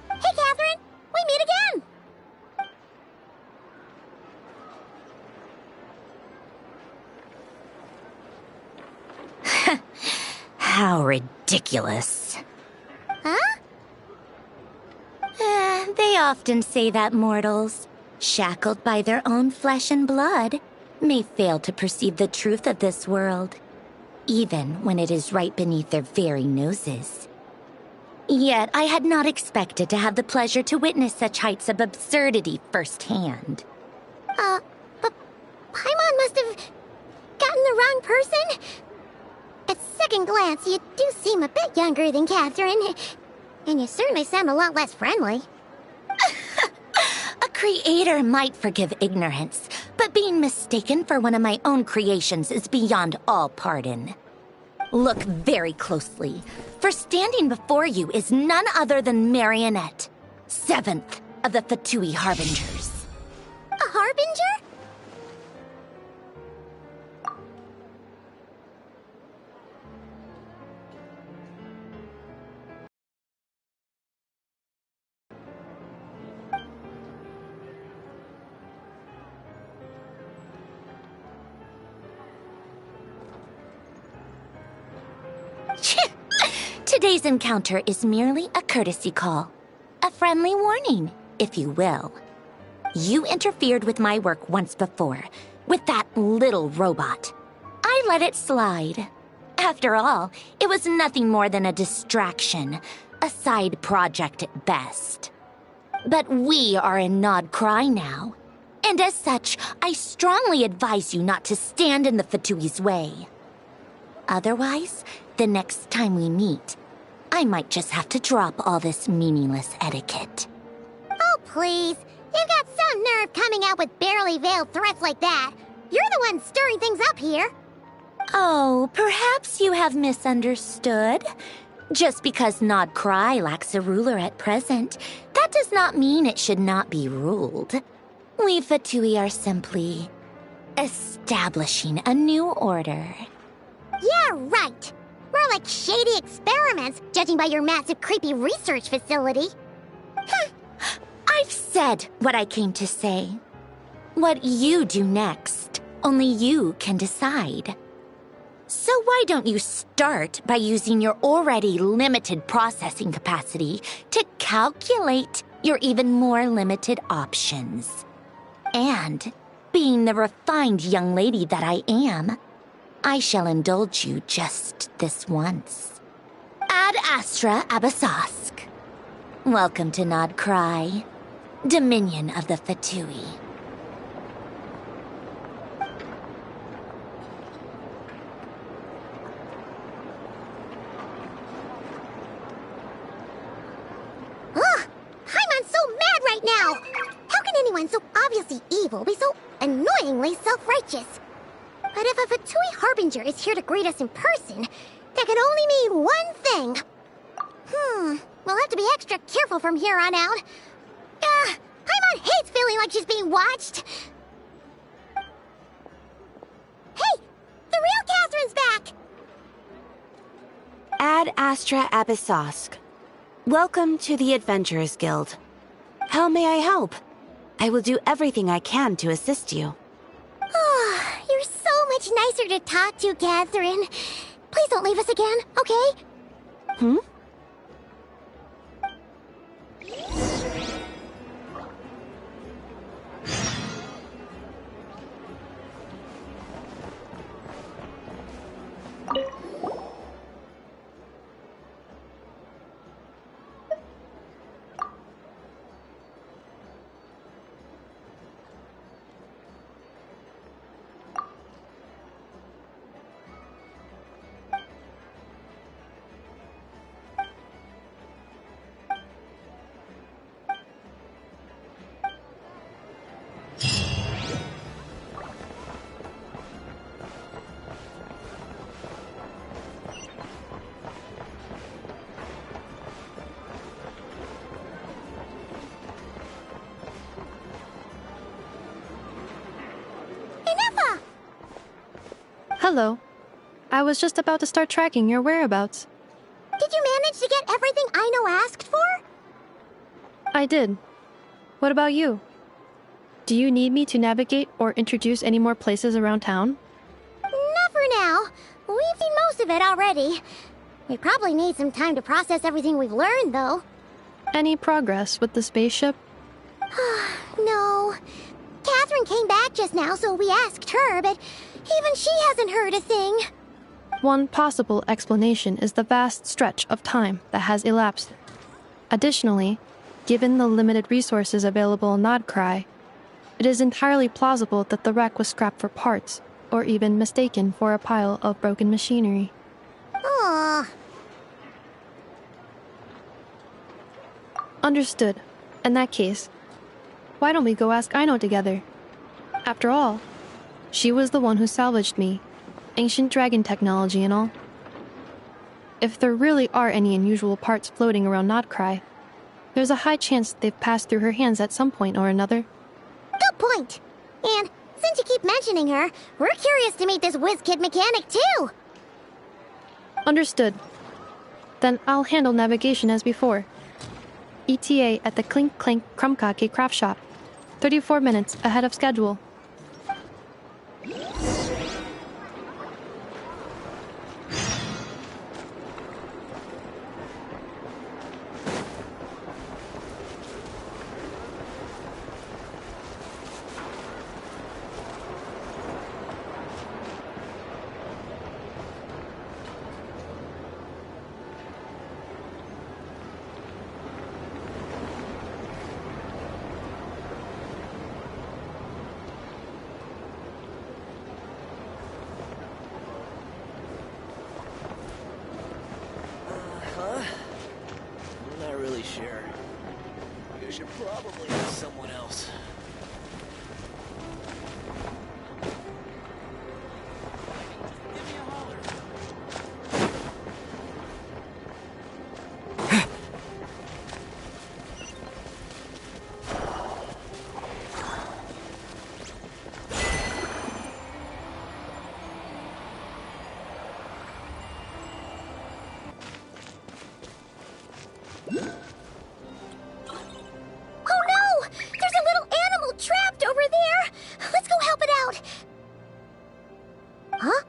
Hey, Catherine, we meet again. How ridiculous. Huh? They often say that mortals, shackled by their own flesh and blood, may fail to perceive the truth of this world, even when it is right beneath their very noses. Yet I had not expected to have the pleasure to witness such heights of absurdity firsthand. But Paimon must have gotten the wrong person. At second glance, you do seem a bit younger than Catherine, and you certainly sound a lot less friendly. A creator might forgive ignorance, but being mistaken for one of my own creations is beyond all pardon. Look very closely, for standing before you is none other than Marionette, 7th of the Fatui Harbingers. A Harbinger? Today's encounter is merely a courtesy call. A friendly warning, if you will. You interfered with my work once before, with that little robot. I let it slide. After all, it was nothing more than a distraction, a side project at best. But we are in Nodcry now, and as such, I strongly advise you not to stand in the Fatui's way. Otherwise, the next time we meet, I might just have to drop all this meaningless etiquette. Oh, please. You've got some nerve coming out with barely veiled threats like that. You're the one stirring things up here. Oh, perhaps you have misunderstood. Just because Nod Cry lacks a ruler at present, that does not mean it should not be ruled. We Fatui are simply establishing a new order. Yeah, right. More like shady experiments, judging by your massive creepy research facility. I've said what I came to say. What you do next, only you can decide. So why don't you start by using your already limited processing capacity to calculate your even more limited options? And, being the refined young lady that I am, I shall indulge you just this once. Ad Astra Abasask. Welcome to Nod Cry, Dominion of the Fatui. Ugh! Paimon's so mad right now! How can anyone so obviously evil be so annoyingly self-righteous? But if a Fatui Harbinger is here to greet us in person, that can only mean one thing. We'll have to be extra careful from here on out. Paimon hates feeling like she's being watched. Hey! The real Catherine's back! Ad Astra Abyssosque. Welcome to the Adventurers Guild. How may I help? I will do everything I can to assist you. Oh, you're so much nicer to talk to, Catherine. Please don't leave us again, okay? Hmm? Hello. I was just about to start tracking your whereabouts. Did you manage to get everything Aino asked for? I did. What about you? Do you need me to navigate or introduce any more places around town? Not for now. We've seen most of it already. We probably need some time to process everything we've learned, though. Any progress with the spaceship? No. Catherine came back just now, so we asked her, but even she hasn't heard a thing. One possible explanation is the vast stretch of time that has elapsed. Additionally, given the limited resources available in Nodcry, it is entirely plausible that the wreck was scrapped for parts, or even mistaken for a pile of broken machinery. Aww. Understood. In that case, why don't we go ask Aino together? After all, she was the one who salvaged me, ancient dragon technology and all. If there really are any unusual parts floating around Nodcry, there's a high chance they've passed through her hands at some point or another. Good point. And since you keep mentioning her, we're curious to meet this whiz-kid mechanic too. Understood. Then I'll handle navigation as before. ETA at the Clink Clank Krumkake craft shop. 34 minutes ahead of schedule. care. You should probably ask someone else. Give me a holler. Oh no! There's a little animal trapped over there! Let's go help it out! Huh?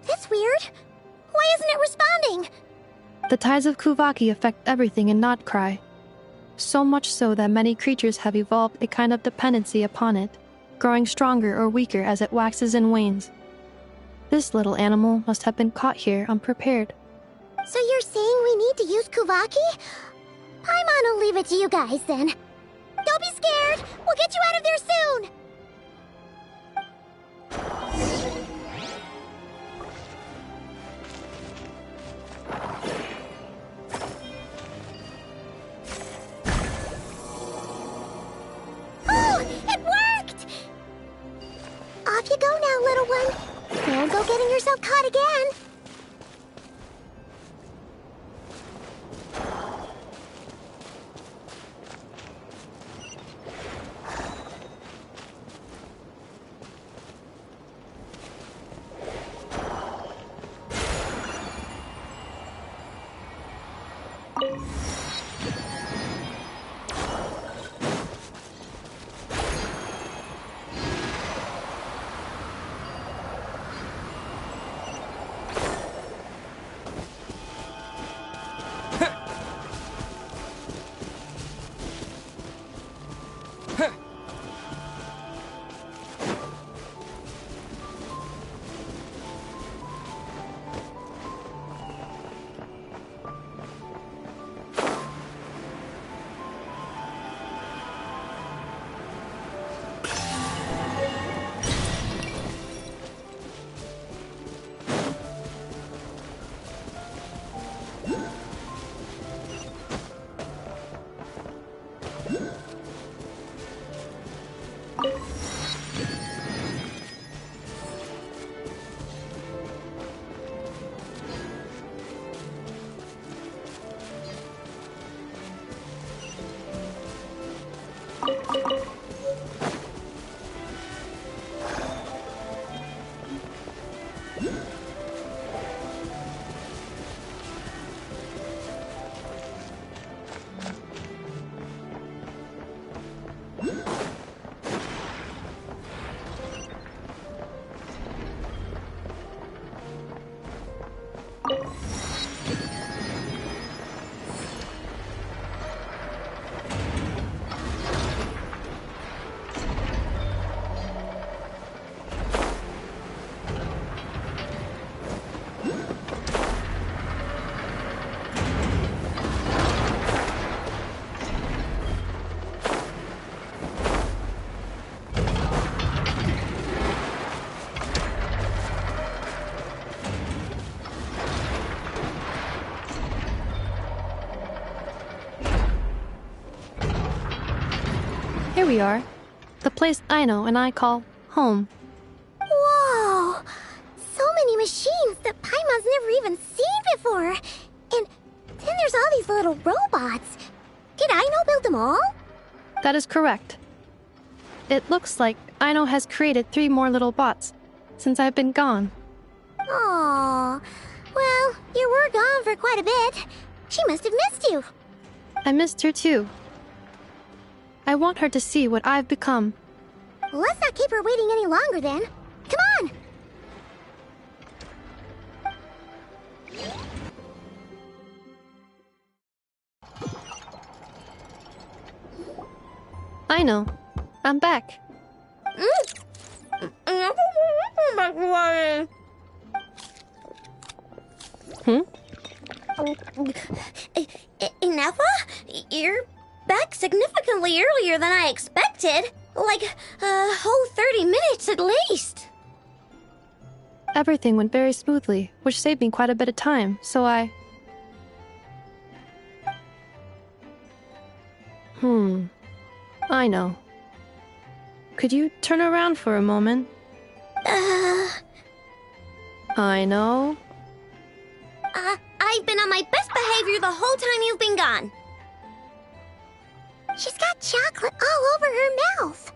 That's weird. Why isn't it responding? The tides of Kuvaki affect everything in Nodcry. So much so that many creatures have evolved a kind of dependency upon it, growing stronger or weaker as it waxes and wanes. This little animal must have been caught here unprepared. So you're saying we need to use Kuvaki? Paimon will leave it to you guys then. Don't be scared! We'll get you out of there soon! Oh! It worked! Off you go now, little one. Don't go getting yourself caught again. Here we are. The place Aino and I call home. Whoa! So many machines that Paimon's never even seen before. And then there's all these little robots. Did Aino build them all? That is correct. It looks like Aino has created 3 more little bots since I've been gone. Aww. Well, you were gone for quite a bit. She must have missed you. I missed her too. I want her to see what I've become. Let's not keep her waiting any longer then. Come on! Aino, I'm back. Ineffa? You're back significantly earlier than I expected. Like a whole 30 minutes at least. Everything went very smoothly, which saved me quite a bit of time, so I know. Could you turn around for a moment? I know. I've been on my best behavior the whole time you've been gone. She's got chocolate all over her mouth.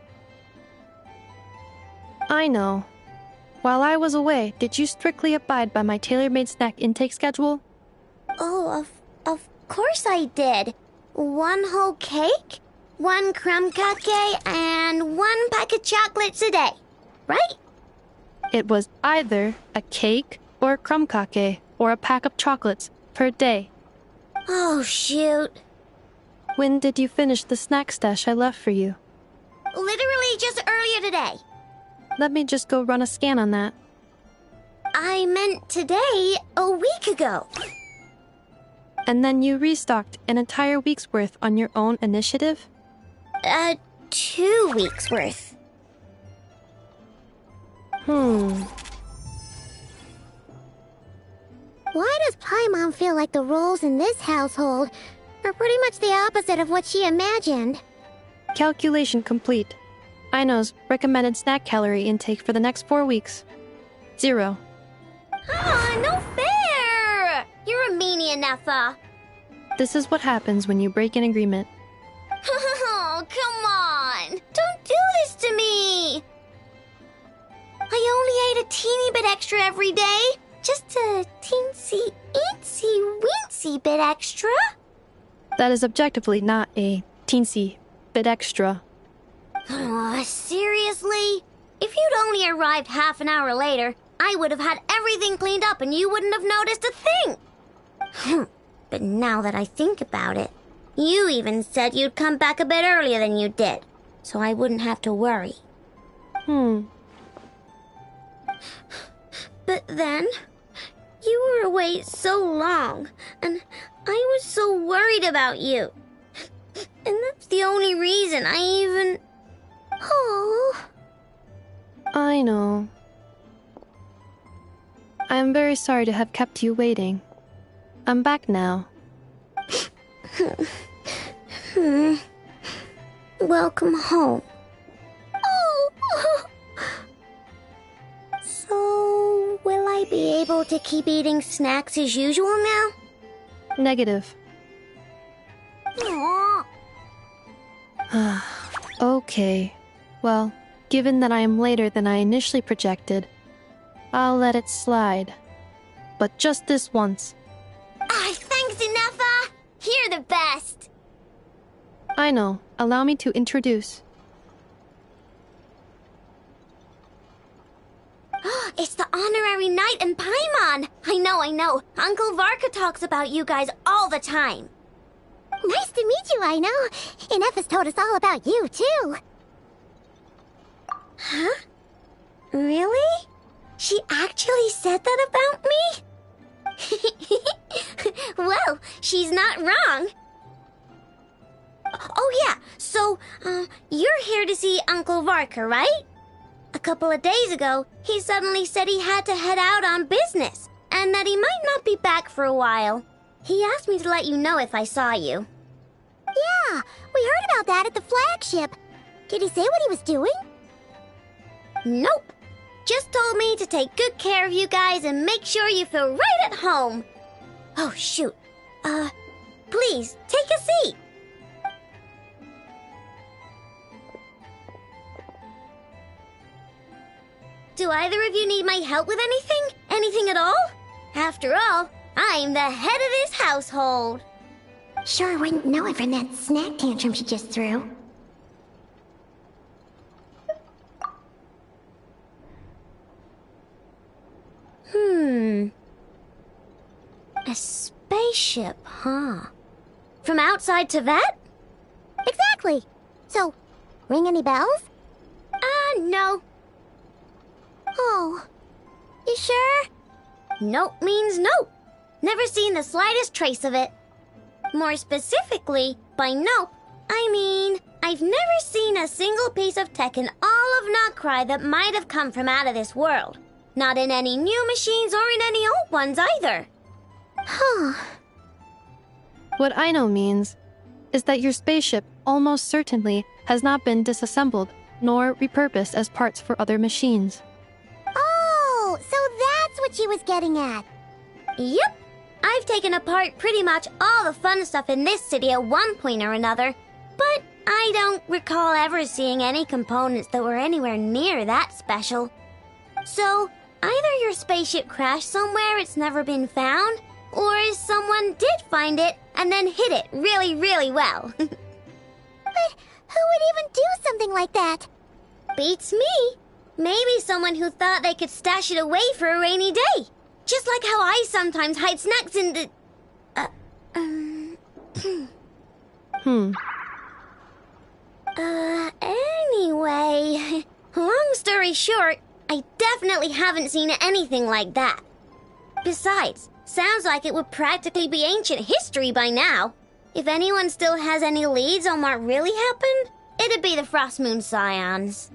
I know. While I was away, did you strictly abide by my tailor-made snack intake schedule? Oh, of course I did. 1 whole cake, 1 crumb cake, and 1 pack of chocolates a day, right? It was either a cake or a crumb cake or a pack of chocolates per day. Oh, shoot. When did you finish the snack stash I left for you? Literally just earlier today. Let me just go run a scan on that. I meant today, a week ago. And then you restocked an entire week's worth on your own initiative? 2 weeks worth. Why does Paimon feel like the roles in this household are pretty much the opposite of what she imagined? Calculation complete. Aino's recommended snack calorie intake for the next 4 weeks. 0. No fair! You're a meanie, Nefa. This is what happens when you break an agreement. Oh, come on! Don't do this to me! I only ate a teeny bit extra every day. Just a teensy, eensy, weensy bit extra. That is objectively not a teensy bit extra. Seriously? If you'd only arrived half an hour later, I would have had everything cleaned up and you wouldn't have noticed a thing. But now that I think about it, you even said you'd come back a bit earlier than you did, so I wouldn't have to worry. But then, you were away so long, and I was so worried about you. And that's the only reason I even... Oh. I know. I am very sorry to have kept you waiting. I'm back now. Welcome home. Oh. So, will I be able to keep eating snacks as usual now? Negative. Aww. Okay. Well, given that I am later than I initially projected, I'll let it slide. But just this once. Thanks, Nefa! You're the best! I know. Allow me to introduce. It's the honorary knight and Paimon! I know. Uncle Varka talks about you guys all the time. Nice to meet you, I know. And F has told us all about you, too. Huh? Really? She actually said that about me? Well, she's not wrong. Oh yeah, so, you're here to see Uncle Varka, right? A couple of days ago, he suddenly said he had to head out on business, and that he might not be back for a while. He asked me to let you know if I saw you. Yeah, we heard about that at the flagship. Did he say what he was doing? Nope. Just told me to take good care of you guys and make sure you feel right at home. Oh, shoot. Please, take a seat. Do either of you need my help with anything? Anything at all? After all, I'm the head of this household. Sure wouldn't know it from that snack tantrum she just threw. A spaceship, huh? From outside to vet? Exactly. So, ring any bells? No. Oh. You sure? Nope means nope. Never seen the slightest trace of it. More specifically, by nope, I mean, I've never seen a single piece of tech in all of Notcry that might have come from out of this world. Not in any new machines or in any old ones either. Huh. What Aino means is that your spaceship almost certainly has not been disassembled nor repurposed as parts for other machines. Oh, so that's what she was getting at. Yep. I've taken apart pretty much all the fun stuff in this city at one point or another, but I don't recall ever seeing any components that were anywhere near that special. So, either your spaceship crashed somewhere it's never been found, or someone did find it and then hid it really, really well. But who would even do something like that? Beats me. Maybe someone who thought they could stash it away for a rainy day. Just like how I sometimes hide snacks in the... Anyway, long story short, I definitely haven't seen anything like that. Besides, sounds like it would practically be ancient history by now. If anyone still has any leads on what really happened, it'd be the Frost Moon Scions.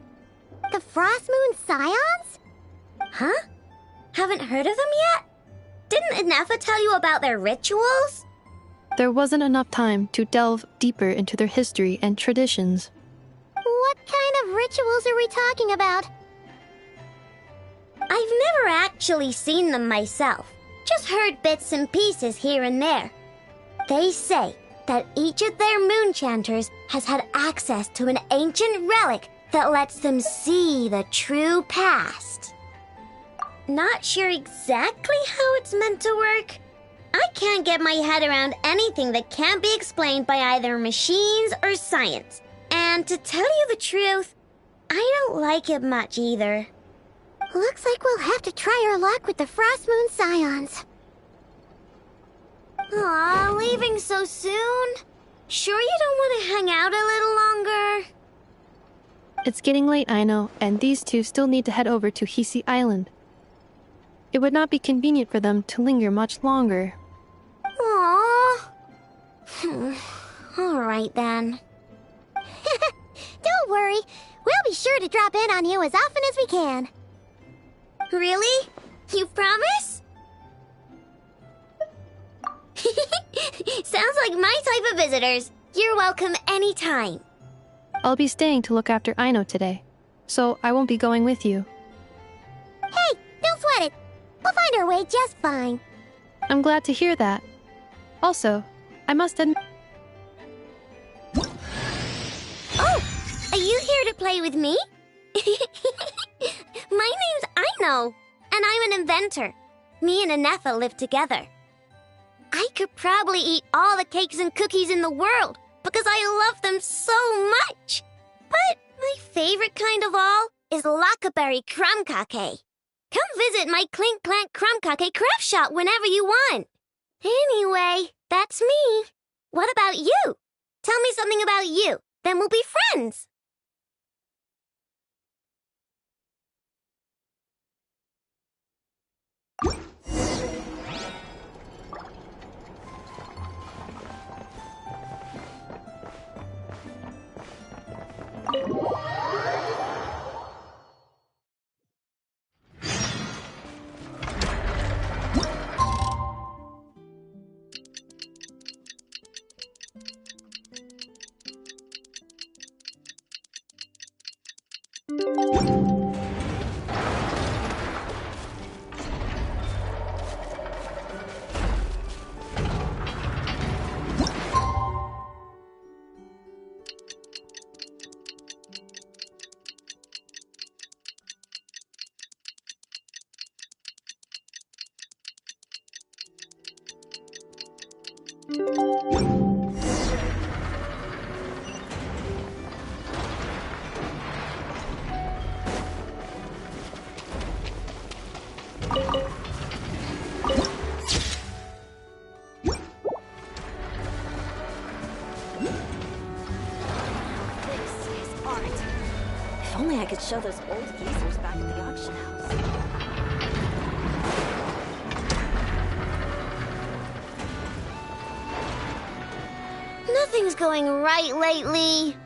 The Frost Moon Scions? Huh? Haven't heard of them yet? Didn't Inefa tell you about their rituals? There wasn't enough time to delve deeper into their history and traditions. What kind of rituals are we talking about? I've never actually seen them myself, just heard bits and pieces here and there. They say that each of their moon chanters has had access to an ancient relic that lets them see the true past. Not sure exactly how it's meant to work. I can't get my head around anything that can't be explained by either machines or science. And to tell you the truth, I don't like it much either. Looks like we'll have to try our luck with the Frost Moon Scions. Aw, leaving so soon? Sure you don't want to hang out a little longer? It's getting late, I know, and these two still need to head over to Hisi Island. It would not be convenient for them to linger much longer. Aww. All right then. Don't worry. We'll be sure to drop in on you as often as we can. Really? You promise? Sounds like my type of visitors. You're welcome anytime. I'll be staying to look after Aino today, so I won't be going with you. Hey, don't sweat it. We'll find our way just fine. I'm glad to hear that. Also, I must admit... Oh, are you here to play with me? My name's Aino, and I'm an inventor. Me and Inefa live together. I could probably eat all the cakes and cookies in the world because I love them so much. But my favorite kind of all is Lackaberry Crumb Cake. Come visit my Clink Clank Crumb Cake craft shop whenever you want. Anyway, that's me. What about you? Tell me something about you, then we'll be friends. If only I could show those old geezers back at the auction house. Nothing's going right lately.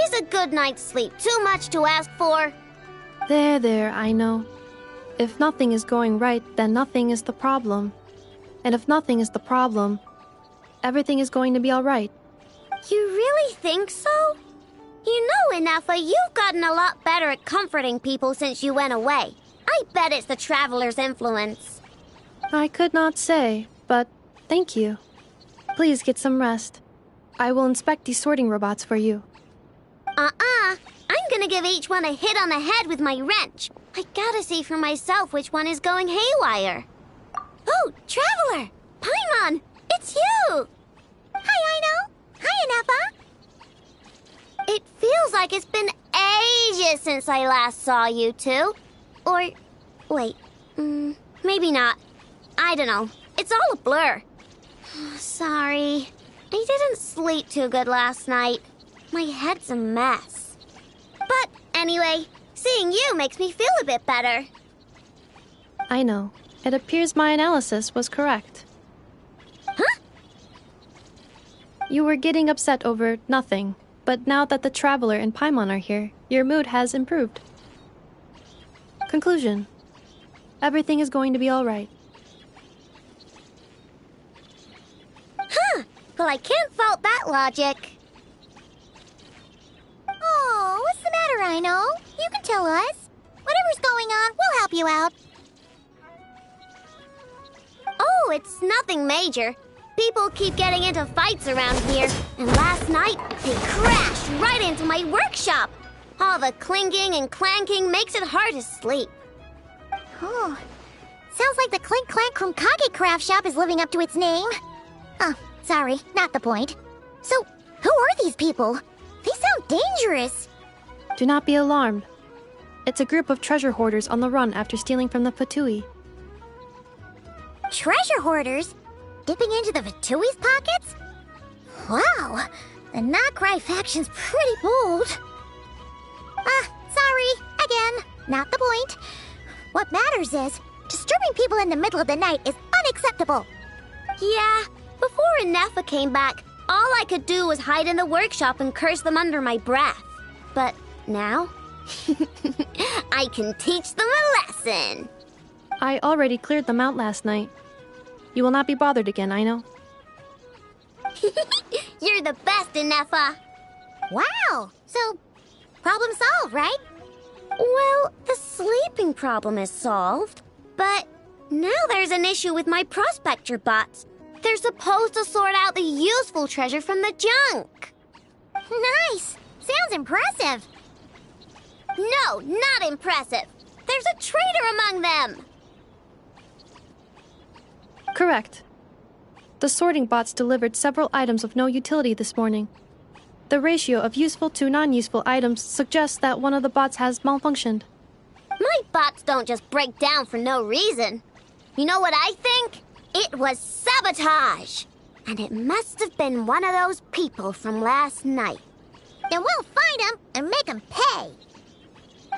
Is a good night's sleep too much to ask for? There, I know. If nothing is going right, then nothing is the problem. And if nothing is the problem, everything is going to be alright. You really think so? You know, Inefa, you've gotten a lot better at comforting people since you went away. I bet it's the Traveler's influence. I could not say, but thank you. Please get some rest. I will inspect these sorting robots for you. I'm gonna give each one a hit on the head with my wrench. I gotta see for myself which one is going haywire. Oh, Traveler! Paimon! It's you! Hi, Aino! Hi, Inefa! It feels like it's been ages since I last saw you two. Or, wait, maybe not. I don't know. It's all a blur. Sorry. I didn't sleep too good last night. My head's a mess. But anyway, seeing you makes me feel a bit better. I know. It appears my analysis was correct. Huh? You were getting upset over nothing, but now that the Traveler and Paimon are here, your mood has improved. Conclusion. Everything is going to be all right. Huh. Well, I can't fault that logic. Oh, what's the matter, Aino? You can tell us. Whatever's going on, we'll help you out. Oh, it's nothing major. People keep getting into fights around here, and last night they crashed right into my workshop. All the clinking and clanking makes it hard to sleep. Oh, sounds like the Clink Clank from Kage Craft Shop is living up to its name. Oh, sorry, not the point. So, who are these people? They sound dangerous. Do not be alarmed. It's a group of treasure hoarders on the run after stealing from the Fatui. Treasure hoarders? Dipping into the Fatui's pockets? Wow, the Notcry faction's pretty bold. Sorry, again, not the point. What matters is, disturbing people in the middle of the night is unacceptable. Yeah, before Inefa came back, all I could do was hide in the workshop and curse them under my breath. But now, I can teach them a lesson. I already cleared them out last night. You will not be bothered again, I know. You're the best, Inefa. Wow, so problem solved, right? Well, the sleeping problem is solved, but now there's an issue with my prospector bots. They're supposed to sort out the useful treasure from the junk. Nice! Sounds impressive. No, not impressive. There's a traitor among them. Correct. The sorting bots delivered several items of no utility this morning. The ratio of useful to non-useful items suggests that one of the bots has malfunctioned. My bots don't just break down for no reason. You know what I think? It was sabotage. And it must have been one of those people from last night. Then we'll find them and make them pay.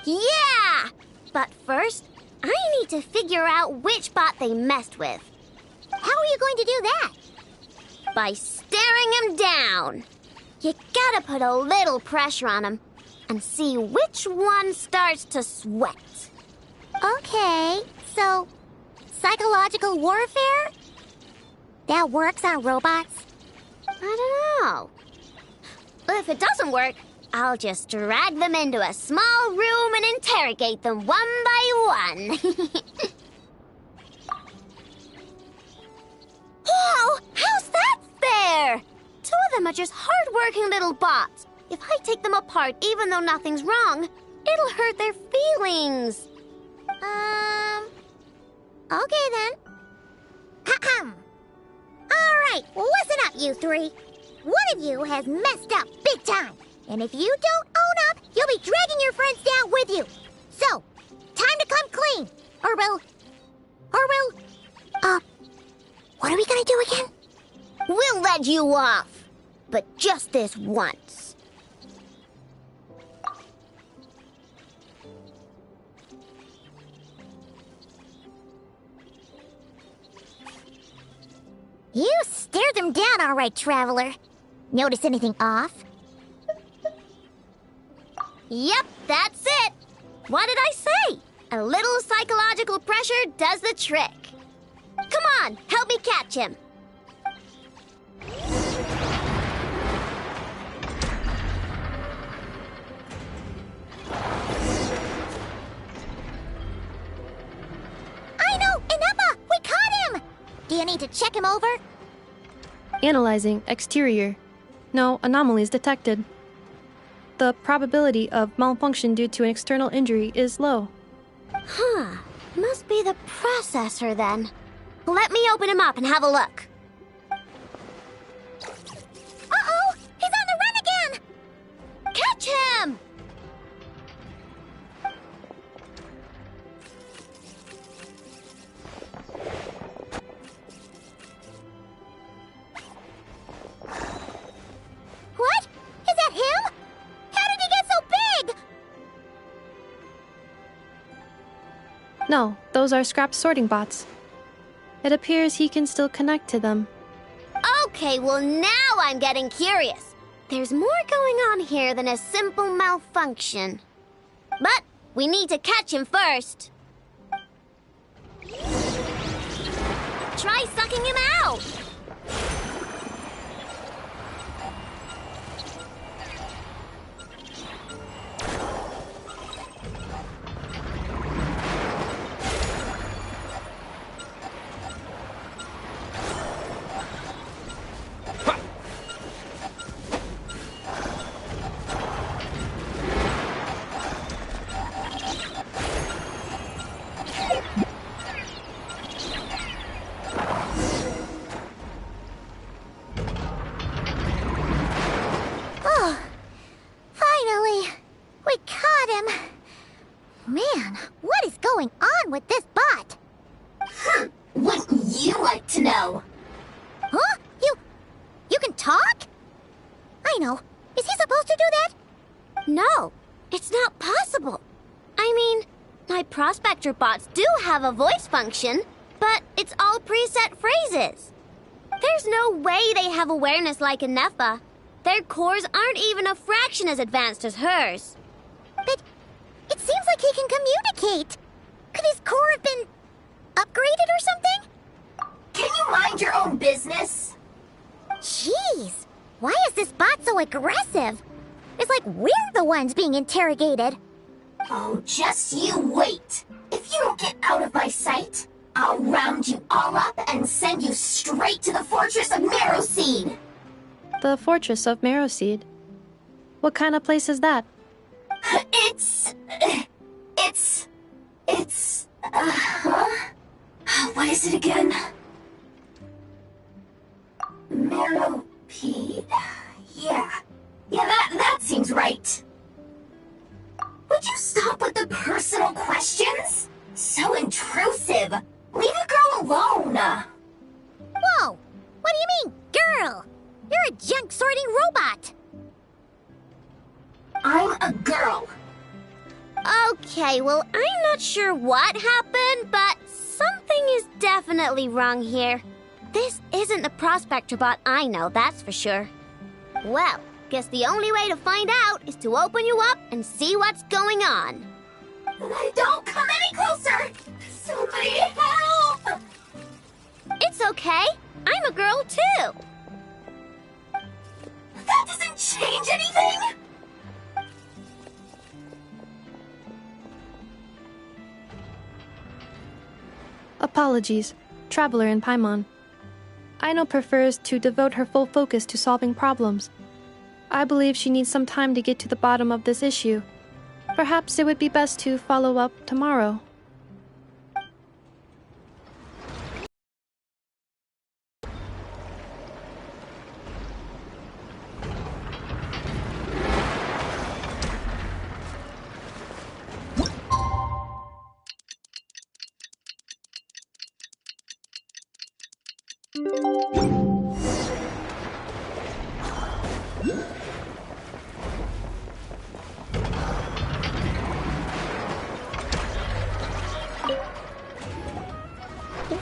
Yeah! But first, I need to figure out which bot they messed with. How are you going to do that? By staring him down. You gotta put a little pressure on him and see which one starts to sweat. Okay, so psychological warfare? That works on robots? I don't know. If it doesn't work, I'll just drag them into a small room and interrogate them one by one. Whoa! How's that fair? Two of them are just hard-working little bots. If I take them apart, even though nothing's wrong, it'll hurt their feelings. Okay then. Ahem. All right, listen up, you three. One of you has messed up big time. And if you don't own up, you'll be dragging your friends down with you. So, time to come clean. Or we'll... what are we gonna do again? We'll let you off. But just this once. You stared them down all right, Traveler. Notice anything off? Yep, that's it. What did I say? A little psychological pressure does the trick. Come on, help me catch him. check him over? Analyzing exterior. No anomalies detected. The probability of malfunction due to an external injury is low. Huh. Must be the processor then. Let me open him up and have a look. Uh-oh! He's on the run again! Catch him! What? Is that him? How did he get so big? No, those are scrap sorting bots. It appears he can still connect to them. Okay, well now I'm getting curious. There's more going on here than a simple malfunction. But we need to catch him first. Try sucking him out! Oh, finally! We caught him! Man, what is going on with this bot? Wouldn't you like to know? Huh? You can talk? I know. Is he supposed to do that? No, it's not possible. I mean, my prospector bots do have a voice function, but it's all preset phrases. There's no way they have awareness like a Nepha. Their cores aren't even a fraction as advanced as hers. But it seems like he can communicate. Could his core have been upgraded or something? Can you mind your own business? Jeez, why is this bot so aggressive? It's like we're the ones being interrogated. Oh, just you wait. If you don't get out of my sight, I'll round you all up and send you straight to the Fortress of Marrowseed. The Fortress of Marrowseed. What kind of place is that? What is it again? Marrowpeed. Yeah, that seems right. Would you stop with the personal questions? So intrusive. Leave a girl alone. Whoa! What do you mean, girl? You're a junk sorting robot. I'm a girl. Okay, well, I'm not sure what happened, but something is definitely wrong here. This isn't the prospector bot I know, that's for sure. Well, guess the only way to find out is to open you up and see what's going on. Don't come any closer! Somebody help! It's okay. I'm a girl, too. That doesn't change anything! Apologies, Traveler in Paimon. Aino prefers to devote her full focus to solving problems. I believe she needs some time to get to the bottom of this issue. Perhaps it would be best to follow up tomorrow.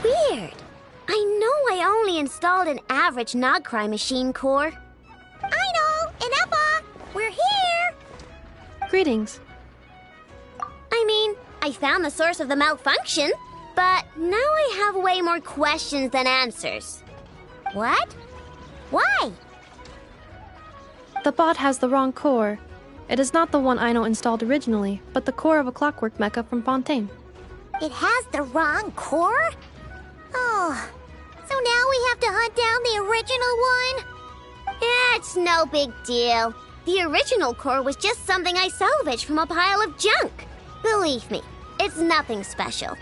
Weird. I know I only installed an average Nogcry machine core. Aino and Eppa, we're here. Greetings. I mean, I found the source of the malfunction, but now I have way more questions than answers. What? Why? The bot has the wrong core. It is not the one Aino installed originally, but the core of a clockwork mecha from Fontaine. It has the wrong core? Oh, So now we have to hunt down the original one? Yeah, it's no big deal. The original core was just something I salvaged from a pile of junk. Believe me, it's nothing special.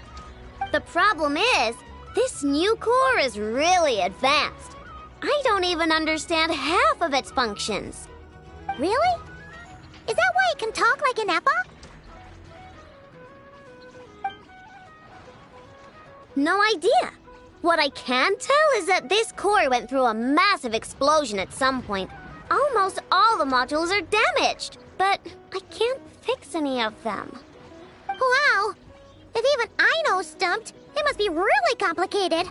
The problem is, this new core is really advanced. I don't even understand half of its functions. Really? Is that why it can talk like an Eppa? No idea. What I can tell is that this core went through a massive explosion at some point. Almost all the modules are damaged, but I can't fix any of them. Wow! If even Aino's stumped, it must be really complicated.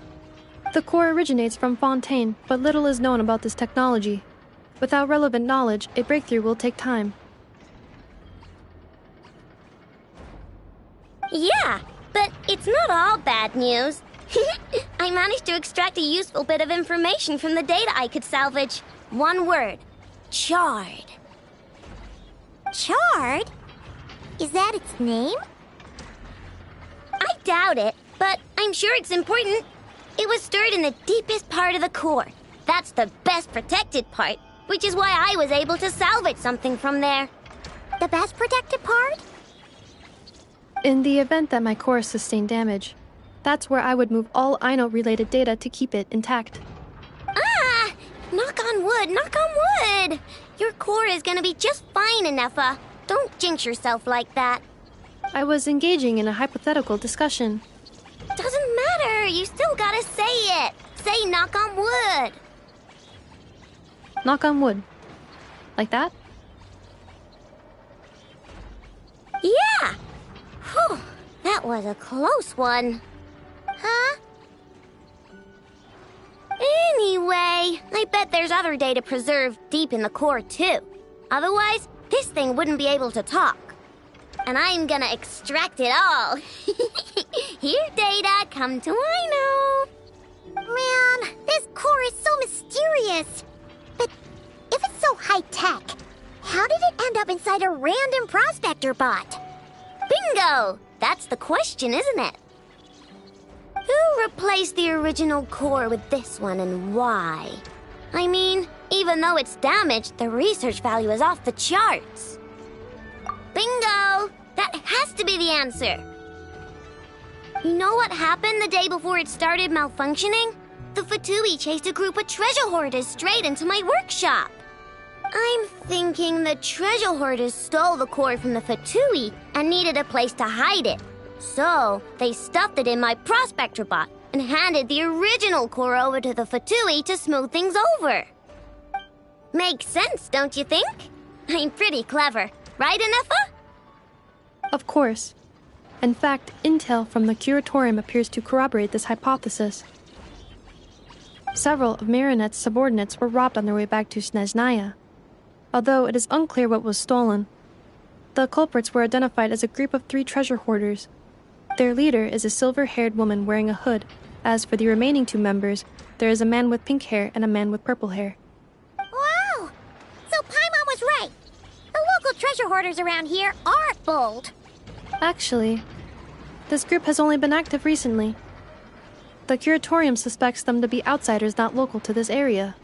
The core originates from Fontaine, but little is known about this technology. Without relevant knowledge, a breakthrough will take time. Yeah, but it's not all bad news. I managed to extract a useful bit of information from the data I could salvage. One word. Charred. Charred? Is that its name? I doubt it, but I'm sure it's important. It was stored in the deepest part of the core. That's the best protected part, which is why I was able to salvage something from there. The best protected part? In the event that my core sustained damage, that's where I would move all Aino-related data to keep it intact. Ah! Knock on wood, knock on wood! Your core is gonna be just fine, Inefa. Don't jinx yourself like that. I was engaging in a hypothetical discussion. Doesn't matter, you still gotta say it. Say knock on wood. Knock on wood. Like that? Yeah! Whew, that was a close one. Huh? Anyway, I bet there's other data preserved deep in the core too. Otherwise, this thing wouldn't be able to talk. And I'm gonna extract it all. Here, data, come to Aino. Man, this core is so mysterious. But if it's so high-tech, how did it end up inside a random prospector bot? Bingo! That's the question, isn't it? Who replaced the original core with this one and why? I mean, even though it's damaged, the research value is off the charts. Bingo! That has to be the answer. You know what happened the day before it started malfunctioning? The Fatui chased a group of treasure hoarders straight into my workshop. I'm thinking the treasure hoarders stole the core from the Fatui and needed a place to hide it. So, they stuffed it in my prospector bot and handed the original core over to the Fatui to smooth things over. Makes sense, don't you think? I'm pretty clever, right, Inefa? Of course. In fact, intel from the Curatorium appears to corroborate this hypothesis. Several of Marinette's subordinates were robbed on their way back to Snezhnaya. Although it is unclear what was stolen, the culprits were identified as a group of 3 treasure hoarders. Their leader is a silver-haired woman wearing a hood. As for the remaining 2 members, there is a man with pink hair and a man with purple hair. Wow! So Paimon was right. The local treasure hoarders around here aren't bold. Actually, this group has only been active recently. The Curatorium suspects them to be outsiders not local to this area.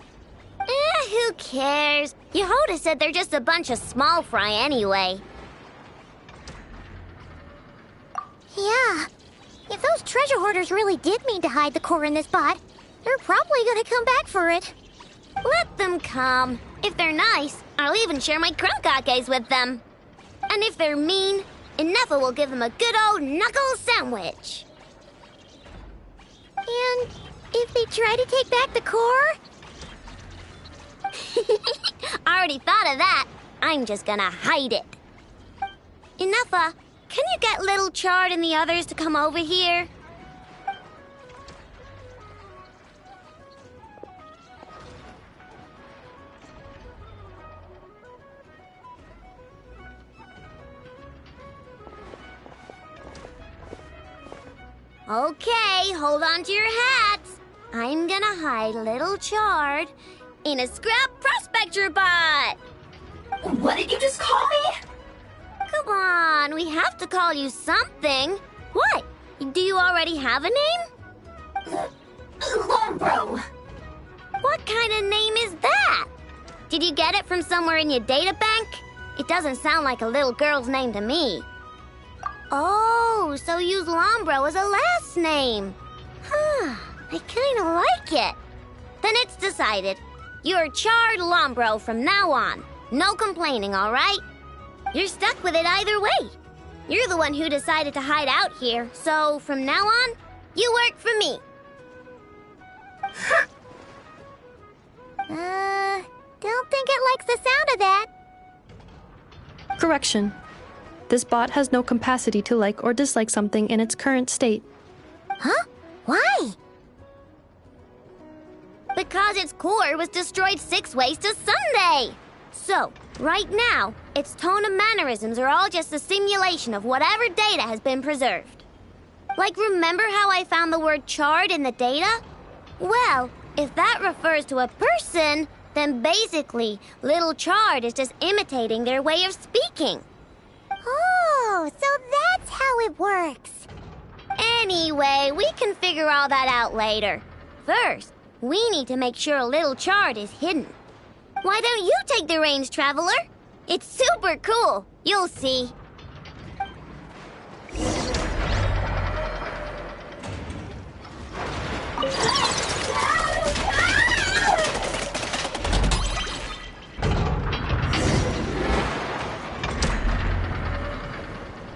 Who cares? Yehoda said they're just a bunch of small fry anyway. Yeah. If those treasure hoarders really did mean to hide the core in this bot, they're probably gonna come back for it. Let them come. If they're nice, I'll even share my crankakes with them. And if they're mean, Inefa will give them a good old knuckle sandwich. And if they try to take back the core? I already thought of that. I'm just gonna hide it. Inefa, can you get Little Chard and the others to come over here? Okay, hold on to your hats. I'm gonna hide Little Chard in a scrap prospector bot. What did you just call me? Come on, we have to call you something. What? Do you already have a name? Lombro. What kind of name is that? Did you get it from somewhere in your data bank? It doesn't sound like a little girl's name to me. Oh, so use Lombro as a last name. Huh, I kinda like it. Then it's decided. You're Charred Lombro from now on. No complaining, all right? You're stuck with it either way. You're the one who decided to hide out here, so from now on, you work for me. Don't think it likes the sound of that. Correction. This bot has no capacity to like or dislike something in its current state. Huh? Why? Because its core was destroyed 6 ways to Sunday. So, right now, its tone and mannerisms are all just a simulation of whatever data has been preserved. Like, remember how I found the word charred in the data? Well, if that refers to a person, then basically, Little Charred is just imitating their way of speaking. Oh, so that's how it works. Anyway, we can figure all that out later. First, we need to make sure Little Charred is hidden. Why don't you take the reins, Traveler? It's super cool. You'll see.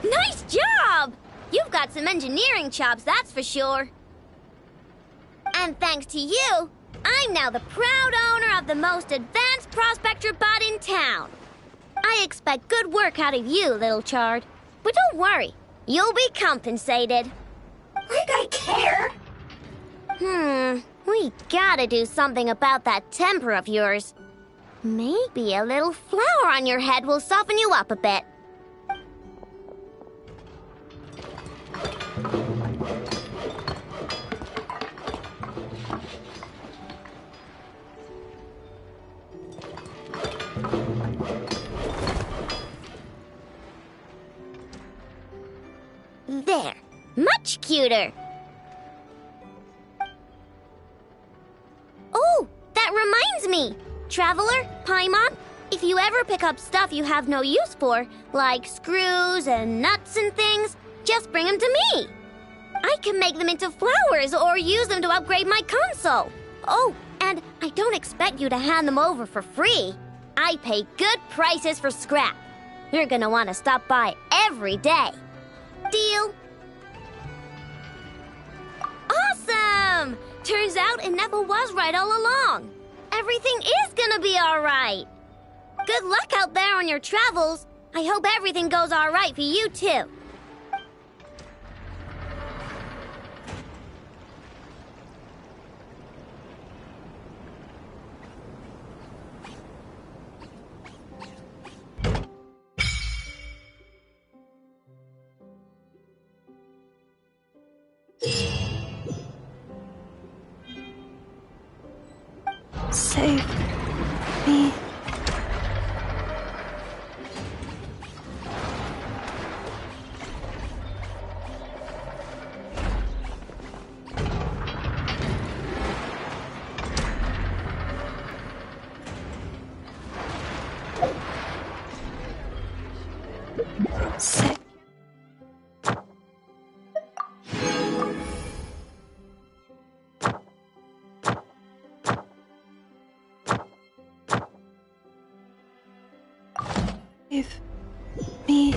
Nice job! You've got some engineering chops, that's for sure. And thanks to you, I'm now the proud owner of the most advanced prospector bot in town. I expect good work out of you, Little Charred. But don't worry, you'll be compensated. Like I care. We gotta do something about that temper of yours. Maybe a little flour on your head will soften you up a bit. There. Much cuter. Oh, that reminds me. Traveler, Paimon, if you ever pick up stuff you have no use for, like screws and nuts and things, just bring them to me. I can make them into flowers or use them to upgrade my console. Oh, and I don't expect you to hand them over for free. I pay good prices for scrap. You're gonna want to stop by every day. Deal? Awesome! Turns out Ineffa was right all along. Everything is gonna be alright. Good luck out there on your travels. I hope everything goes alright for you too. Save me. Save. Save me.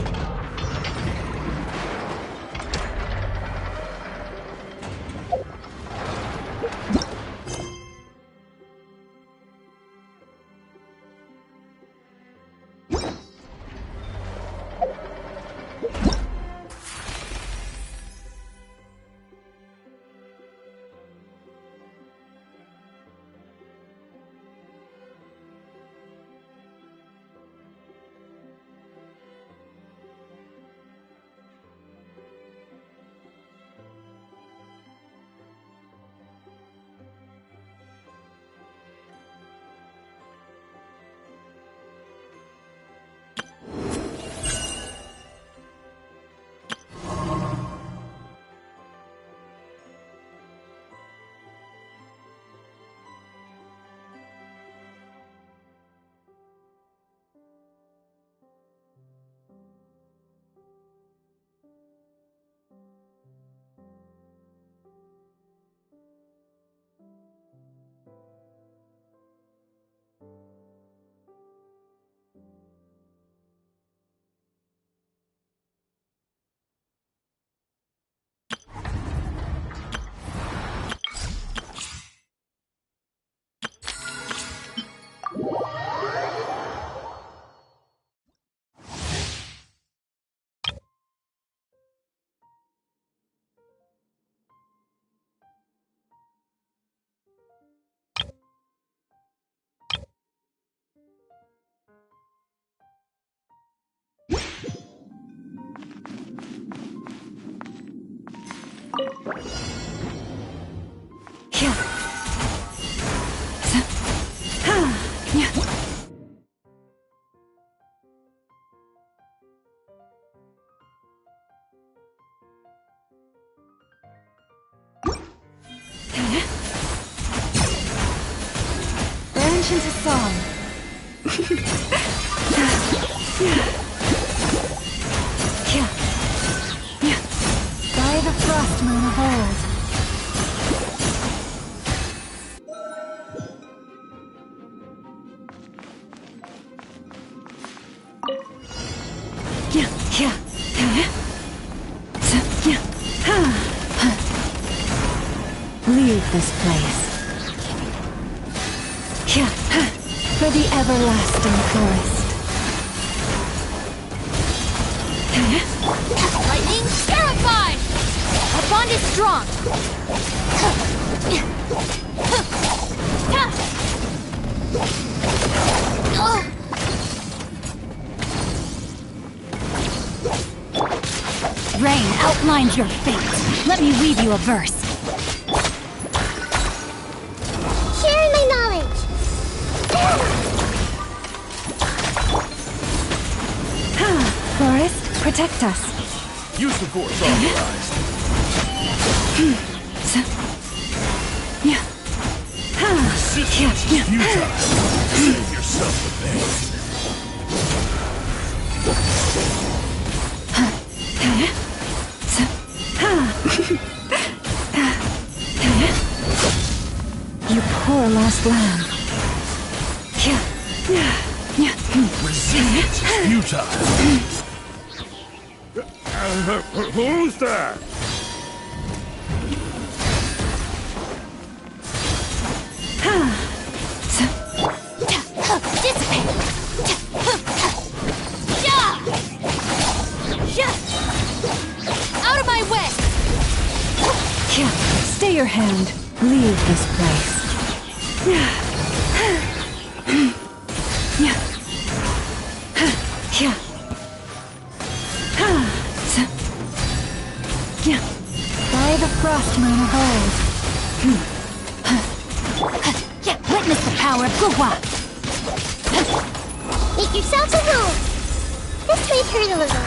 Branch into song. By the frost moon of old. Leave this place. For the everlasting forest. Lightning terrified! Our bond is strong! Rain outlines your fate. Let me weave you a verse. Sharing my knowledge. Forest, protect us. Use the force authorized. Resistance is futile. Save yourself the pain. You poor lost lamb. Resistance is futile. Who's that? Out of my way! Stay your hand. Leave this place. By the frost moon of old. Witness the power of Guhua. Make yourself a room. This may hurt a little.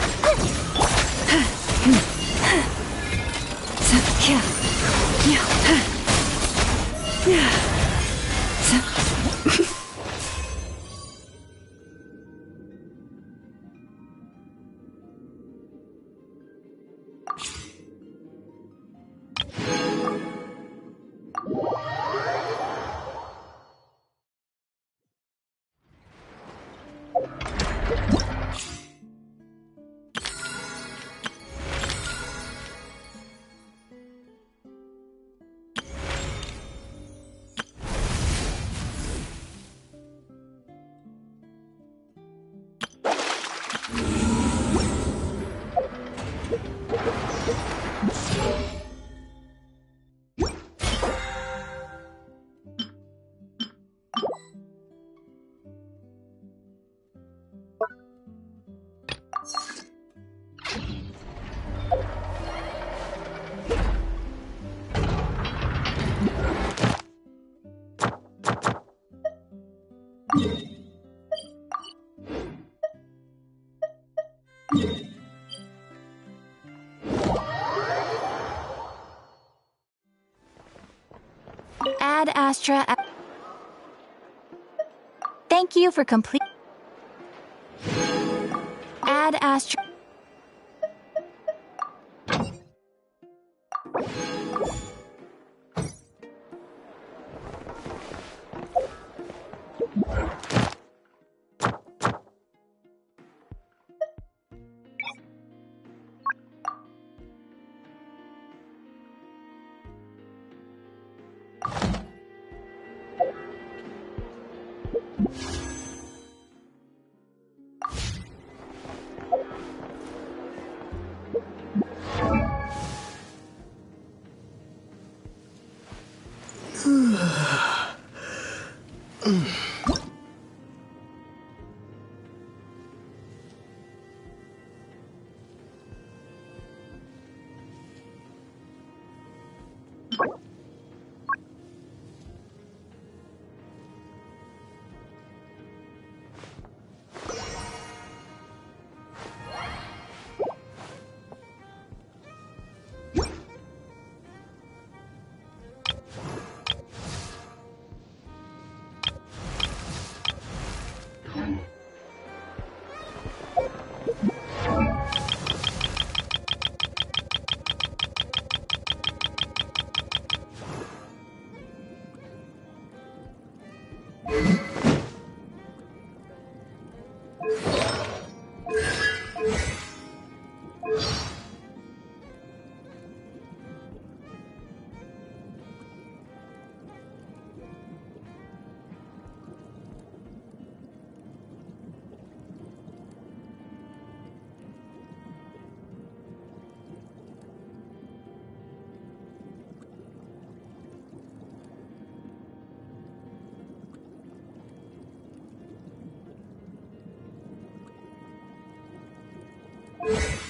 Ad Astra. Thank you for complete. Ad Astra. Ugh.